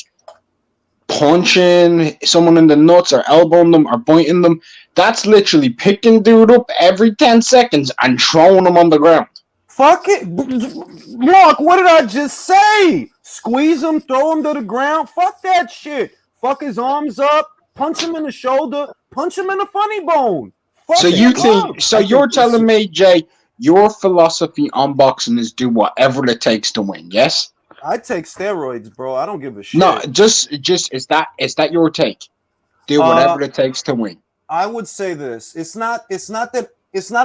punching someone in the nuts or elbowing them or biting them. That's literally picking dude up every 10 seconds and throwing him on the ground. Fuck it. Mark, what did I just say? Squeeze him, throw him to the ground. Fuck that shit. Fuck his arms up, punch him in the shoulder, punch him in the funny bone. Fuck So you're telling me, Jay, your philosophy on boxing is do whatever it takes to win, yes? I take steroids, bro. I don't give a shit. No, just is that your take? Do whatever it takes to win. I would say this. It's not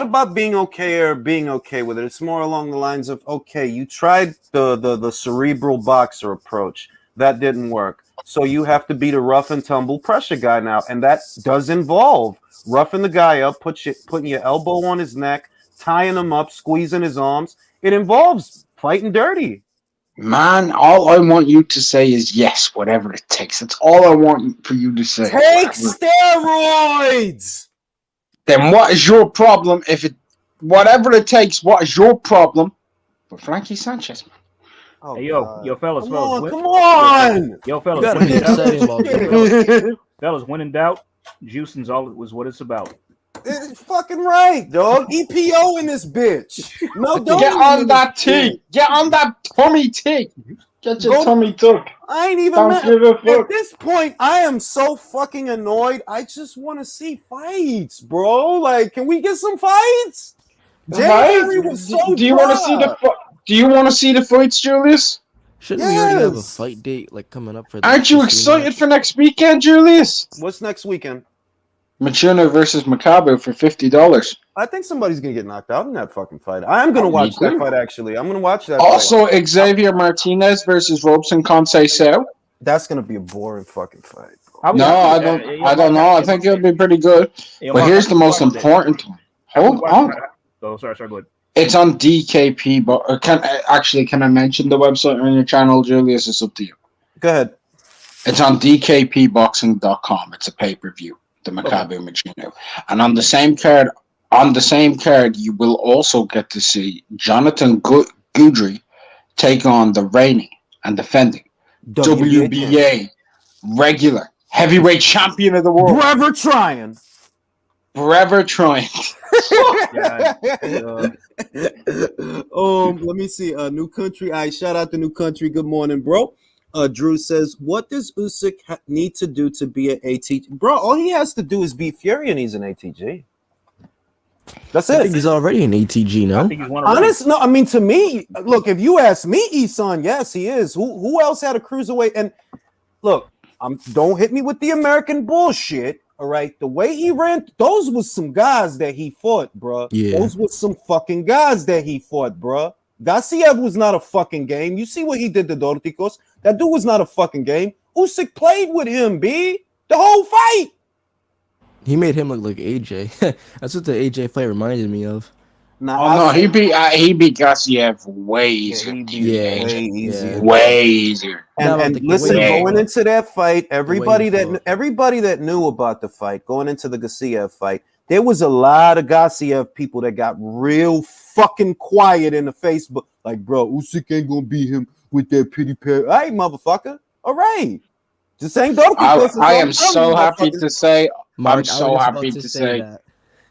about being okay or being okay with it. It's more along the lines of, okay, you tried the cerebral boxer approach. That didn't work. So you have to be the rough and tumble pressure guy now. And that does involve roughing the guy up, putting your elbow on his neck, tying him up, squeezing his arms. It involves fighting dirty. Man, all I want you to say is yes, whatever it takes. That's all I want for you to say. Take steroids! Then what is your problem whatever it takes, what is your problem for Frankie Sanchez? Oh, hey, yo, fellas, come on! Yo, fellas, gotta be excited about that. Fellas, when in doubt, juicing's all it was what it's about. It's fucking right, dog. EPO in this bitch. No, don't get on that tea. Get on that tummy tea. Get your tummy tuck. I ain't even mad. At this point, I am so fucking annoyed. I just want to see fights, bro. Like, can we get some fights? January was so Do you want to see the fights, Julius? Shouldn't we already have a fight date like coming up for that? Aren't you excited for next weekend, Julius? What's next weekend? Machina versus Macabre for $50. I think somebody's gonna get knocked out in that fucking fight. I am gonna watch that fight. Actually, I'm gonna watch that. Also, Xavier Martinez versus Robson Conceição. That's gonna be a boring fucking fight. I don't know. I think it'll be pretty good. But here's the most important one. Hold on. Oh, sorry, go ahead. It's on DKP, but can I mention the website on your channel, Julius? It's up to you. Go ahead. It's on DKPboxing.com. It's a pay-per-view, the Macabre Machino. And on the same card, you will also get to see Jonathan Goudry take on the reigning and defending WBA regular heavyweight champion of the world. Forever trying. Let me see. New Country. I shout out to New Country. Good morning, bro. Drew says, what does Usyk need to do to be an ATG? Bro, all he has to do is beat Fury and he's an ATG. That's I think it. he's already an ATG, I no? think he's one of Honest, no. I mean, to me, look, if you ask me, Isan, yes, he is. Who else had a cruiserweight? And look, don't hit me with the American bullshit. All right, the way he ran, those was some guys that he fought, bruh. Yeah. Those was some fucking guys that he fought, bruh. Gassiev was not a fucking game. You see what he did to Dorticos? That dude was not a fucking game. Usyk played with him, B. The whole fight. He made him look like AJ. That's what the AJ fight reminded me of. Now, Oh no, he beat Gassiev way easier. Yeah. way easier. Way easier. No, And the listen, way- going into that fight, everybody fought. that knew about the fight, going into the Gassiev fight, there was a lot of Gassiev people that got real fucking quiet in the Facebook. Like, bro, Usyk ain't gonna beat him with that pity pat. All right, motherfucker. All right. Just ain't don't. I am so happy to say, Mark, I'm so happy to say, that.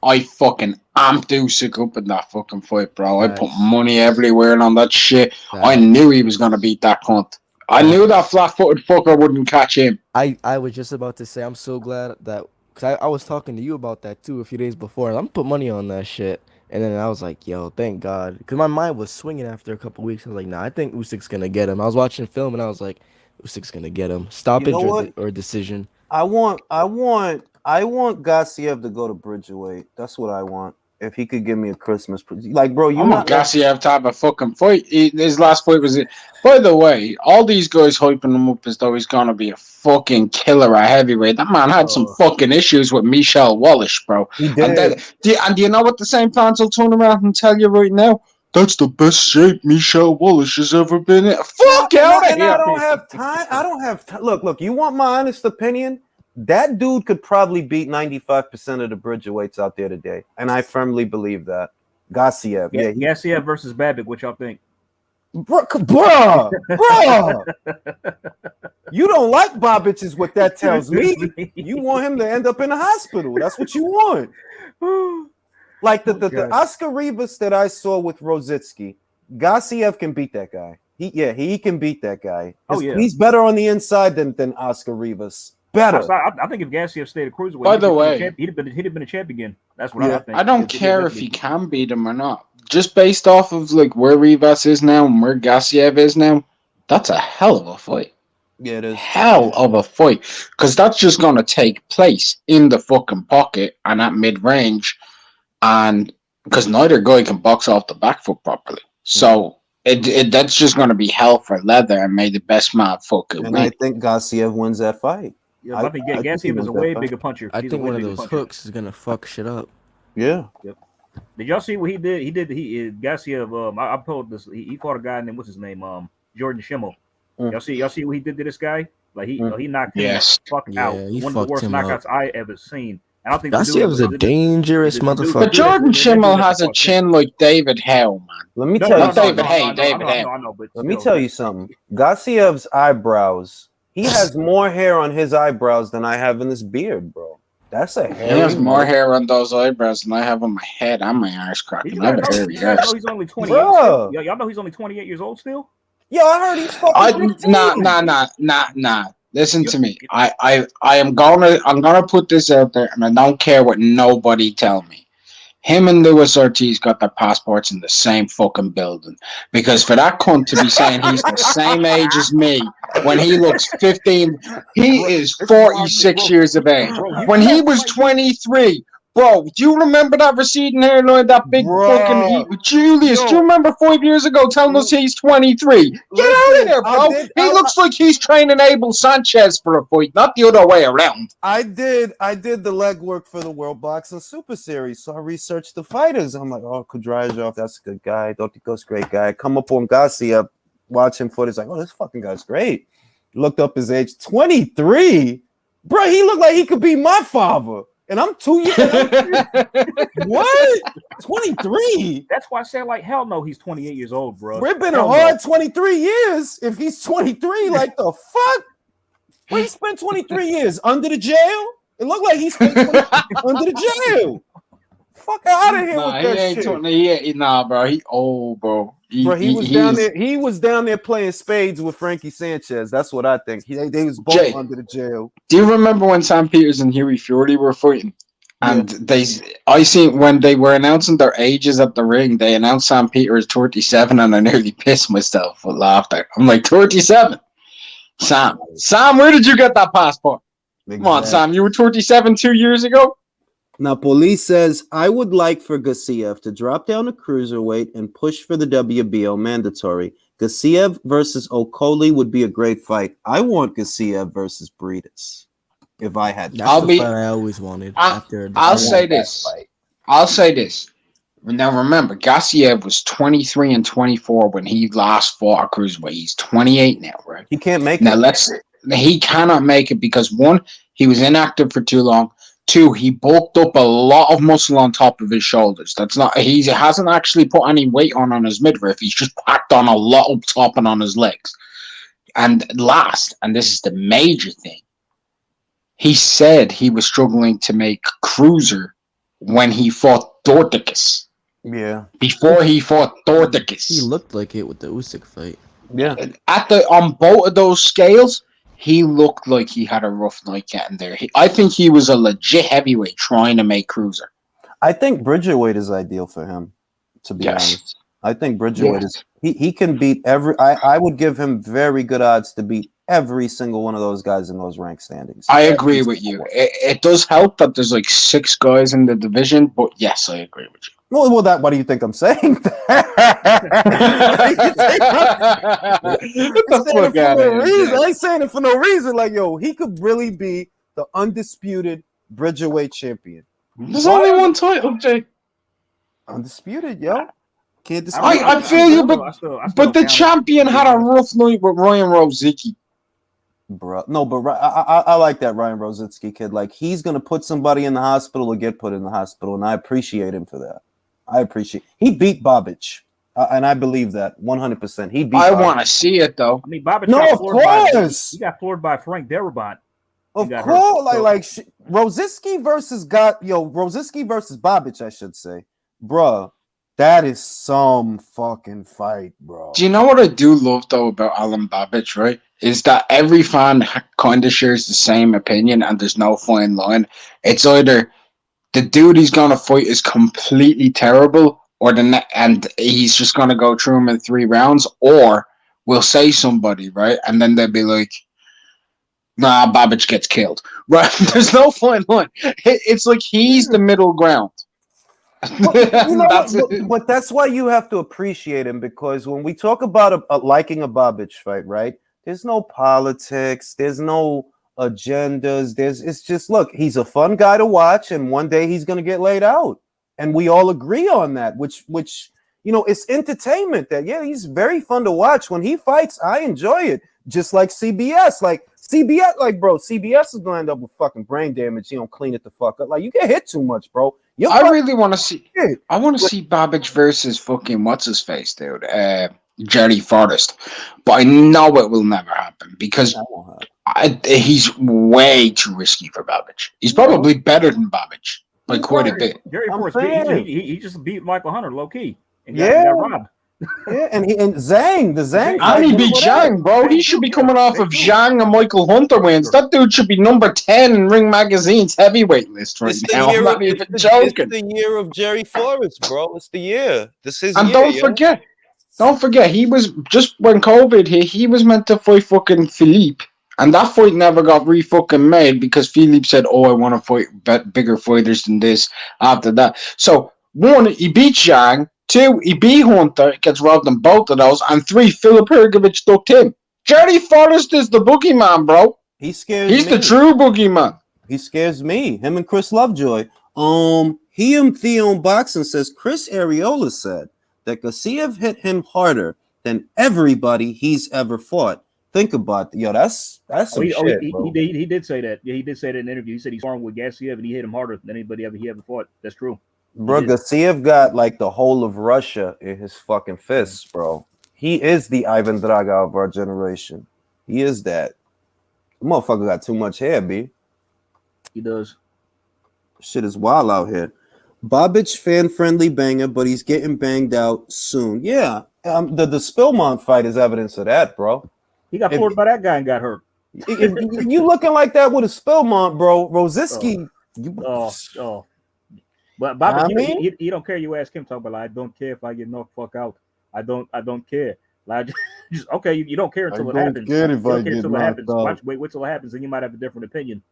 I fucking amped Usyk up in that fucking fight, bro. I put Facts. money everywhere on that shit. I Facts. knew he was gonna beat that cunt. I knew that flat-footed fucker wouldn't catch him. I was just about to say, I'm so glad that, because I was talking to you about that too a few days before, and I'm put money on that shit. And then I was like, yo, thank God. Because my mind was swinging after a couple weeks. I was like, nah, I think Usyk's going to get him. I was watching film, and I was like, Usyk's going to get him. Stoppage You know what? or decision. I want Gassiev to go to Bridgerweight. That's what I want. If he could give me a Christmas present. Like, bro, you I'm not Gassiev to have a fucking fight. His last fight was it. By the way, all these guys hyping him up as though he's gonna be a fucking killer at heavyweight. That man had some fucking issues with Michelle Wallace, bro. He did. And do you know what the same fans will turn around and tell you right now? That's the best shape Michelle Wallace has ever been in. Fuck out of And here! I don't have time. I don't have time. Look, you want my honest opinion? That dude could probably beat 95% of the Bridgerweights out there today. And I firmly believe that. Gassiev. Yeah. Gassiev versus Babbitt. What y'all think? Bruh. You don't like Bobic is what that tells me. You want him to end up in the hospital. That's what you want. Like the Oscar Rivas that I saw with Rositsky, Gassiev can beat that guy. He can beat that guy. He's better on the inside than Oscar Rivas. Better. I think if Gassiev stayed a cruiserweight, By the way, he'd have been a champ again. That's what I think. I don't care if he can beat him or not. Just based off of like where Rivas is now and where Gassiev is now, that's a hell of a fight. Yeah, it is. Hell of a fight. Because that's just going to take place in the fucking pocket and at mid-range. And because neither guy can box off the back foot properly. So that's just going to be hell for leather and may the best man fucking win. And I think Gassiev wins that fight. Yeah, I think Gassiev is a way bigger puncher. I think one of those hooks is going to fuck shit up. Yeah. Yep. Did y'all see what he did? Gassiev, I told this, he fought a guy named, what's his name? Jordan Schimmel. Y'all see what he did to this guy? Like he knocked him the fuck out. One of the worst knockouts I ever seen. And I think Gassiev was a dangerous motherfucker. But Jordan Schimmel has a chin like David Howe, man. Let me tell you something. David Howe. Let me tell you something. Gassiev's eyebrows. He has more hair on his eyebrows than I have in this beard, bro. That's a hair. He has more hair on those eyebrows than I have on my head and my arse crack. You guys know he's only 28. Y'all know he's only 28 years old still? Yo, I heard he's fucking. Nah. Listen to me. I'm gonna put this out there, and I don't care what nobody tell me. Him and Luis Ortiz got their passports in the same fucking building. Because for that cunt to be saying he's the same age as me when he looks 15, he is 46 years of age. When he was 23, bro, do you remember that receding hairline, that big fucking heat? Julius, do you remember 5 years ago telling us he's 23? Get out of there, bro. He looks like he's training Abel Sanchez for a fight, not the other way around. I did the legwork for the World Boxing Super Series, so I researched the fighters. I'm like, oh, Kudrajov, that's a good guy. Dotikos, great guy. Come up on Gassiev, watch him footage, like, oh, this fucking guy's great. Looked up his age, 23. Bro, he looked like he could be my father. And I'm 2 years old. What? 23? That's why I said, like, hell no, he's 28 years old, bro. We've been a hard 23 years. If he's 23, like the fuck? Well, he spent 23 years under the jail. It looked like he spent 20 under the jail. Fuck out of here with that shit. Nah, bro. He old, bro. He was down there playing spades with Frankie Sanchez. That's what I think. They was both under the jail. Do you remember when Sam Peters and Huey Fury were fighting? And I seen when they were announcing their ages at the ring, they announced Sam Peter is 37, and I nearly pissed myself with laughter. I'm like, 37? Sam, where did you get that passport? Come on, Sam, you were 27 2 years ago? Napoli says, I would like for Gassiev to drop down to cruiserweight and push for the WBO mandatory. Gassiev versus Okoli would be a great fight. I want Gassiev versus Breedis. If I had, That's the fight I always wanted. I'll say this. Now remember, Gassiev was 23 and 24 when he last fought a cruiserweight. He's 28 now, right? He can't make now it. He cannot make it because one, he was inactive for too long. Two, he bulked up a lot of muscle on top of his shoulders. He hasn't actually put any weight on his midriff. He's just packed on a lot up top and on his legs. And last, and this is the major thing, he said he was struggling to make cruiser when he fought Dorticus. Yeah. Before he fought Dorticus. He looked like it with the Usyk fight. Yeah. On both of those scales, he looked like he had a rough night getting there. I think he was a legit heavyweight trying to make cruiser. I think Bridgerweight is ideal for him, to be honest. I think Bridgerweight is he can beat every I would give him very good odds to beat every single one of those guys in those rank standings. I agree with you. It does help that there's like 6 guys in the division, but yes, I agree with you. Well, why do you think I'm saying that? I ain't saying it for no reason. Like, yo, he could really be the undisputed Bridgerweight champion. There's only one title, Jay. Undisputed, yo. Can't dispute. I feel you, but the champion had a rough night with Ryan Rozicki. Bro, no, but I like that Ryan Rozicki kid. Like, he's gonna put somebody in the hospital or get put in the hospital, and I appreciate him for that. He beat Babic, and I believe that 100%. He beat. I want to see it though. I mean, Babic. No, of course. He got floored by Frank Darabont. Of course, Rozicki versus Babic, I should say, bro. That is some fucking fight, bro. Do you know what I do love though about Alan Babic, right? Is that every fan kind of shares the same opinion, and there's no fine line. It's either the dude he's gonna fight is completely terrible, and he's just gonna go through him in 3 rounds, or we'll say somebody, right, and then they'll be like, "Nah, Babic gets killed." Right? There's no fine line. It's like he's the middle ground. But that's why you have to appreciate him, because when we talk about liking a Babic fight, right? There's no politics. There's no agendas. It's just, look, he's a fun guy to watch, and one day he's gonna get laid out, and we all agree on that. Which it's entertainment. That he's very fun to watch. When he fights, I enjoy it. Just like CBS, bro, CBS is gonna end up with fucking brain damage. You don't clean it the fuck up. Like, you get hit too much, bro. I really want to see. I want to see Babic versus fucking what's his face, dude. Jerry Forrest, but I know it will never happen because he's way too risky for Babic. He's probably better than Babic by quite a bit. Jerry Forrest, he just beat Michael Hunter low key and got robbed. Yeah, and Zhang, and he beat Zhang, bro. He should be coming off of Zhang and Michael Hunter wins. That dude should be number 10 in Ring Magazine's heavyweight list right now. I'm not even joking. It's the year of Jerry Forrest, bro. It's the year. This is. And don't forget, he was just when COVID hit. He was meant to fight fucking Philippe, and that fight never got fucking made because Philippe said, "Oh, I want to fight bigger fighters than this." After that, so 1, he beat Zhang. 2, he beat Hunter, gets robbed in both of those. And 3, Filip Hrgović ducked him. Jerry Forrest is the boogeyman, bro. He scares me. He's the true boogeyman. He scares me. Him and Chris Lovejoy. Theon Boxing says Chris Areola said that Gassiev hit him harder than everybody he's ever fought. Think about that. Yo, that's some shit, bro. He did say that. Yeah, he did say that in an interview. He said he's sparring with Gassiev and he hit him harder than anybody he ever fought. That's true. Bro, Gassiev got like the whole of Russia in his fucking fists, bro. He is the Ivan Drago of our generation. He is that. The motherfucker got too much hair, B. He does. Shit is wild out here. Babic fan-friendly banger, but he's getting banged out soon. Yeah, the Spillmont fight is evidence of that, bro. He got floored by that guy and got hurt. If you looking like that with a Spillmont, bro, Rozicki. But Bobby, I you, mean- you don't care. You ask him, talk about like, I don't care if I get knocked fuck out. I don't care. Like, just okay, you don't care until it happens. You don't care until it happens. Wait till it happens, and you might have a different opinion.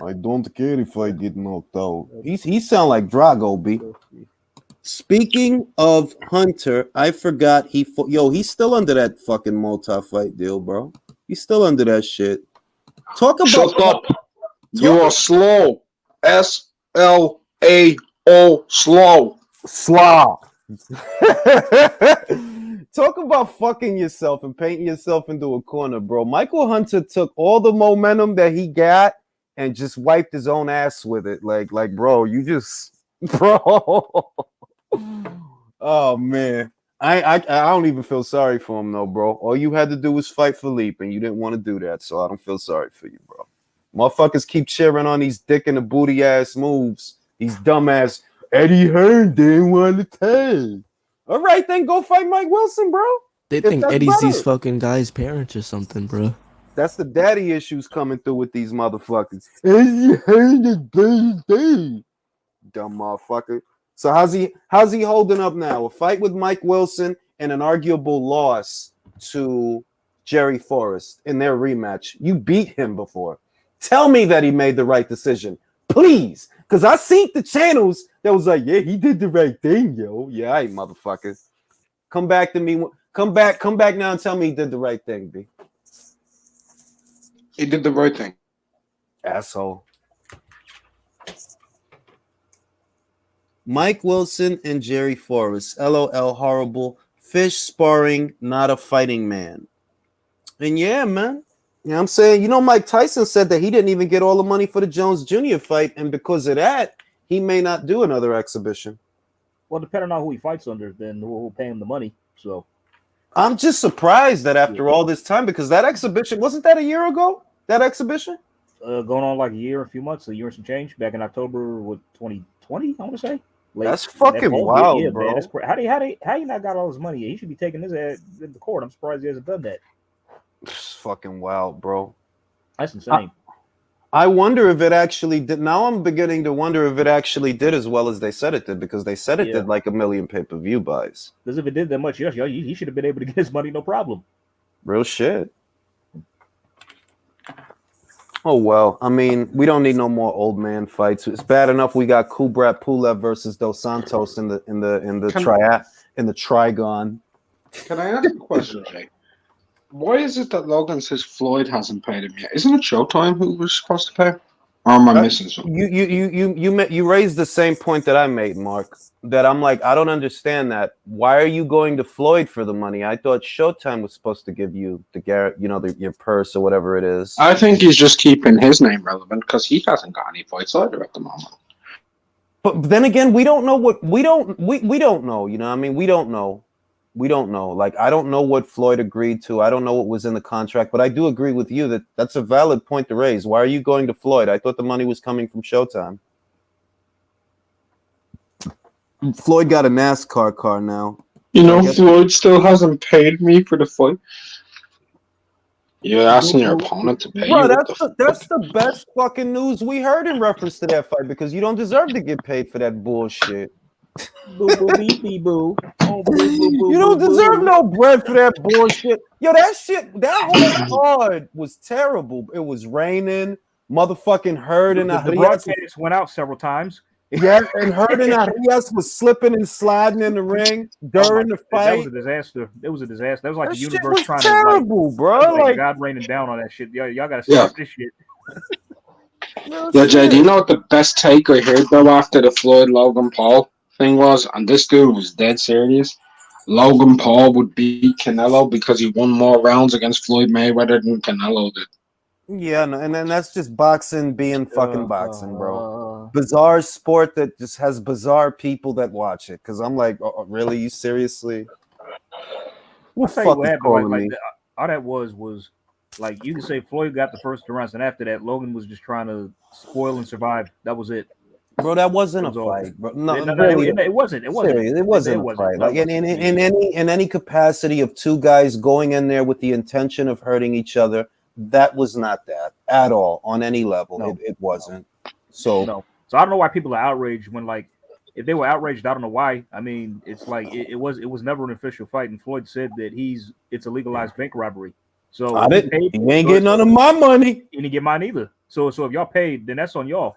I don't care if I get knocked out. He sound like Drago, B. Speaking of Hunter, I forgot he's still under that fucking multi-fight deal, bro. He's still under that shit. Talk about Shut up. You are slow. SLAO slow. Slaw. Talk about fucking yourself and painting yourself into a corner, bro. Michael Hunter took all the momentum that he got and just wiped his own ass with it. Like, bro, you just, bro. Oh man, I don't even feel sorry for him though, bro. All you had to do was fight Philippe, and you didn't want to do that, so I don't feel sorry for you, bro. Motherfuckers keep cheering on these dick in the booty ass moves. These dumbass Eddie Hearn didn't want to take. All right, then go fight Mike Wilson, bro. They If think that's Eddie's better. these fucking guys' parents or something, bro. That's the daddy issues coming through with these motherfuckers. Eddie Hearn is baby. Dumb motherfucker. So how's he holding up now? A fight with Mike Wilson and an arguable loss to Jerry Forrest in their rematch. You beat him before. Tell me that he made the right decision, please, because I seen the channels that was like, yeah, he did the right thing, yo. Yeah, all right, motherfucker. Come back to me. Come back now and tell me he did the right thing, B. He did the right thing. Asshole. Mike Wilson and Jerry Forrest. LOL, horrible. Fish sparring, not a fighting man. And yeah, man. You know what I'm saying? You know, Mike Tyson said that he didn't even get all the money for the Jones Jr. fight, and because of that, he may not do another exhibition. Well, depending on who he fights under, then who will pay him the money. So I'm just surprised that after all this time, because that exhibition, wasn't that a year ago? That exhibition? Going on like a year and some change, back in October with 2020, I want to say. That's fucking wild, bro. Man, that's how you not got all his money? He should be taking his ass in the court. I'm surprised he hasn't done that. It's fucking wild, bro. That's insane. I wonder if it actually did. Now I'm beginning to wonder if it actually did as well as they said it did, because they said it did like 1 million pay-per-view buys. Because if it did that much, he should have been able to get his money, no problem. Real shit. Oh well, I mean, we don't need no more old man fights. It's bad enough we got Kubrat Pulev versus Dos Santos in the Trigon. Can I ask a question, Jay? Why is it that Logan says Floyd hasn't paid him yet? Isn't it Showtime who was supposed to pay? Or am I missing something? You raised the same point that I made, Mark. That I'm like, I don't understand that. Why are you going to Floyd for the money? I thought Showtime was supposed to give you the Garrett, your purse or whatever it is. I think he's just keeping his name relevant because he hasn't got any fights either at the moment. But then again, we don't know what we don't know. You know what I mean? We don't know. Like, I don't know what Floyd agreed to. I don't know what was in the contract, but I do agree with you that that's a valid point to raise. Why are you going to Floyd? I thought the money was coming from Showtime. Floyd got a NASCAR car now. You know, Floyd still hasn't paid me for the fight. You're asking your opponent to pay you. That's the best fucking news we heard in reference to that fight, because you don't deserve to get paid for that bullshit. Boo boo beep beep boo. Oh, boo, boo, boo, You don't boo, deserve boo. no bread for that bullshit. Yo, that whole card was terrible. It was raining, motherfucking Hurd and The broadcast went out several times. Yeah, and Hurd and Arias was slipping and sliding in the ring during the fight. That was a disaster. It was a disaster. That was like That the shit universe was trying terrible, to bro. like God raining down on that shit. Y'all gotta stop this shit. Yeah, Jay, do you know what the best take I heard though after the Floyd Logan Paul thing was? And this dude was dead serious. Logan Paul would beat Canelo because he won more rounds against Floyd Mayweather than Canelo did. Yeah, no, and then that's just boxing being fucking boxing, bro. Bizarre sport that just has bizarre people that watch it. Because I'm like, oh, really? You seriously? What fuck is calling me? All that was like, you can say Floyd got the first 2 rounds, and after that, Logan was just trying to spoil and survive. That was it. Bro, that wasn't a fight, bro. No, it wasn't. It wasn't a fight. Like in any capacity of two guys going in there with the intention of hurting each other, that was not that at all on any level. No, it wasn't. So I don't know why people are outraged when, like, if they were outraged, I don't know why. I mean, it's like it was never an official fight, and Floyd said that it's a legalized bank robbery. So I if didn't. He ain't getting none of my money. He didn't get mine either. So if y'all paid, then that's on y'all.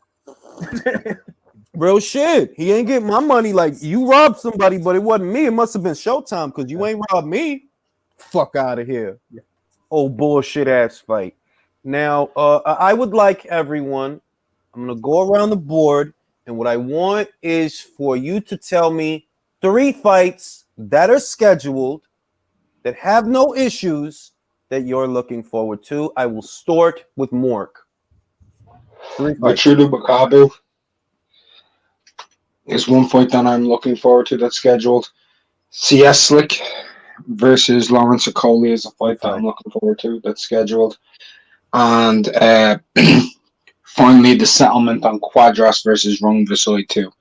Real shit. He ain't getting my money. Like, you robbed somebody, but it wasn't me. It must have been Showtime because you ain't robbed me. Fuck out of here. Yeah. Oh, bullshit ass fight. Now, I would like everyone, I'm going to go around the board, and what I want is for you to tell me 3 fights that are scheduled that have no issues that you're looking forward to. I will start with Mork. 3 fights. Machudu Bakabu is one fight that I'm looking forward to that's scheduled. CS Slick versus Lawrence Okoli is a fight that I'm looking forward to that's scheduled. And finally, the settlement on Quadras versus Rung Vissoy 2.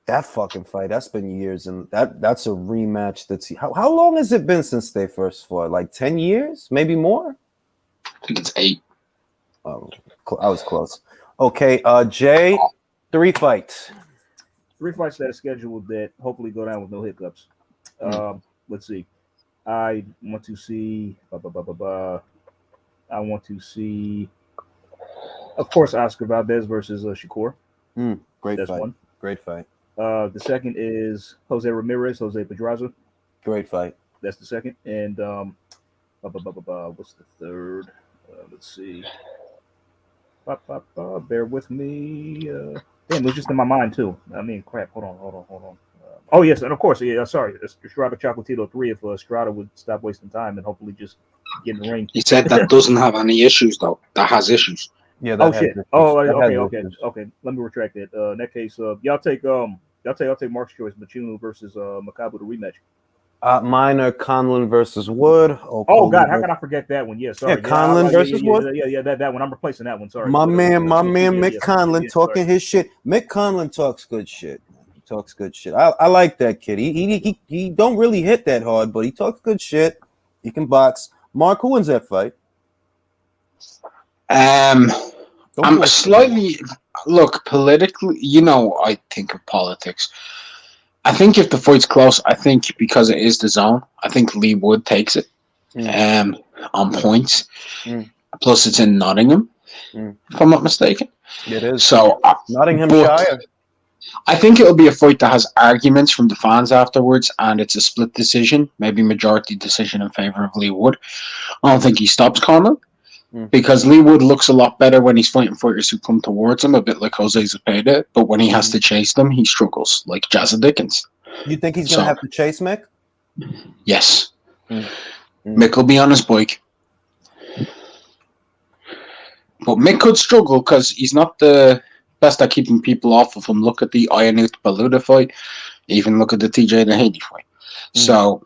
That fucking fight, that's been years, and that's a rematch. How long has it been since they first fought? Like 10 years? Maybe more? I think it's 8. Oh, I was close. Okay, Jay, 3 fights. 3 fights that are scheduled that hopefully go down with no hiccups. Let's see. I want to see. I want to see. Of course, Oscar Valdez versus Shakur. Great That's fight. one. Great fight. The second is Jose Ramirez, Jose Pedraza. Great fight. That's the second. And what's the third? Let's see. Bear with me. Damn, it was just in my mind too. I mean, crap. Hold on. Oh yes, and of course, yeah. Sorry, Estrada Chocolatito 3. If Estrada would stop wasting time and hopefully just get in the ring. He said that doesn't have any issues though. That has issues. Yeah. Oh shit. Okay. Let me retract that. In that case, y'all take Mark's choice, Machinu versus Makabu to rematch. Mine are Conlon versus Wood. Oh God, how can I forget that one? Yeah, sorry. Yeah, Conlon versus Wood. Yeah, that one. I'm replacing that one. Sorry. My man, Mick Conlon talking his shit. Mick Conlon talks good shit. He talks good shit. I like that kid. He don't really hit that hard, but he talks good shit. He can box. Mark, who wins that fight? I'm slightly politically. I think of politics. I think if the fight's close, I think because it is the zone, I think Lee Wood takes it on points. Plus, it's in Nottingham, if I'm not mistaken. It is. So Nottinghamshire. I think it'll be a fight that has arguments from the fans afterwards, and it's a split decision, maybe majority decision in favor of Lee Wood. I don't think he stops Conor. Because Lee Wood looks a lot better when he's fighting fighters who come towards him, a bit like Jose Zepeda. But when he has to chase them, he struggles, like Jazza Dickens. You think he's going to have to chase Mick? Yes. Mick will be on his bike. But Mick could struggle because he's not the best at keeping people off of him. Look at the Ianut Baluta fight. Even look at the TJ Nahidi fight. So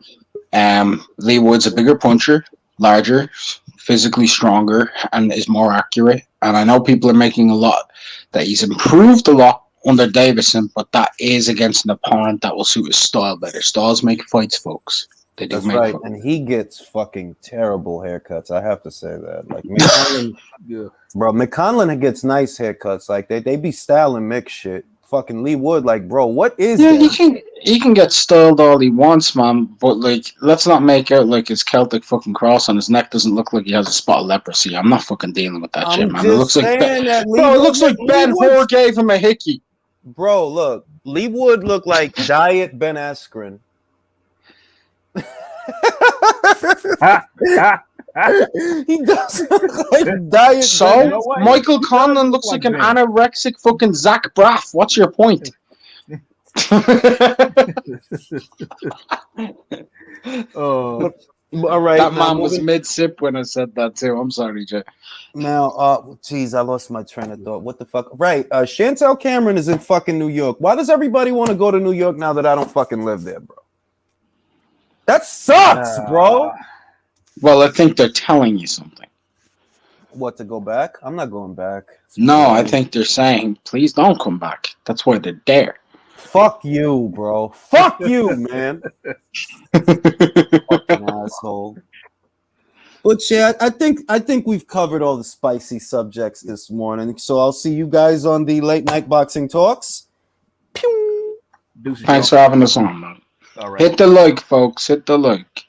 Lee Wood's a bigger puncher, larger, physically stronger, and is more accurate. And I know people are making a lot that he's improved a lot under Davison, but that is against an opponent that will suit his style better. Styles make fights, folks. They do. That's make right, fights. And he gets fucking terrible haircuts. I have to say that. Like Mick Conlon, bro, Mick Conlon gets nice haircuts. Like they be styling Mick shit. Fucking Lee Wood, like, bro, what is that? He can get styled all he wants, man, but like, let's not make out like his Celtic fucking cross on his neck doesn't look like he has a spot of leprosy. I'm not fucking dealing with that shit, man. It looks like it looks like Ben Hur gave him a hickey. Bro, look, Lee Wood looked like Diet Ben Askren. He does look like Diet. So Michael Conlon looks like an anorexic fucking Zach Braff. What's your point? Oh, all right. That man was mid-sip when I said that too. I'm sorry, Jay. Now, geez, I lost my train of thought. What the fuck? Right, Chantel Cameron is in fucking New York. Why does everybody want to go to New York now that I don't fucking live there, bro? That sucks, bro. Well, I think they're telling you something. What, to go back? I'm not going back. No, I think they're saying, please don't come back. That's why they're there. Fuck you, bro. Fuck you, man. Fucking asshole. But yeah, I think we've covered all the spicy subjects this morning. So I'll see you guys on the late night boxing talks. Pew! Deuces, Thanks y'all. for having us on, man. All right. Hit the like, folks. Hit the like.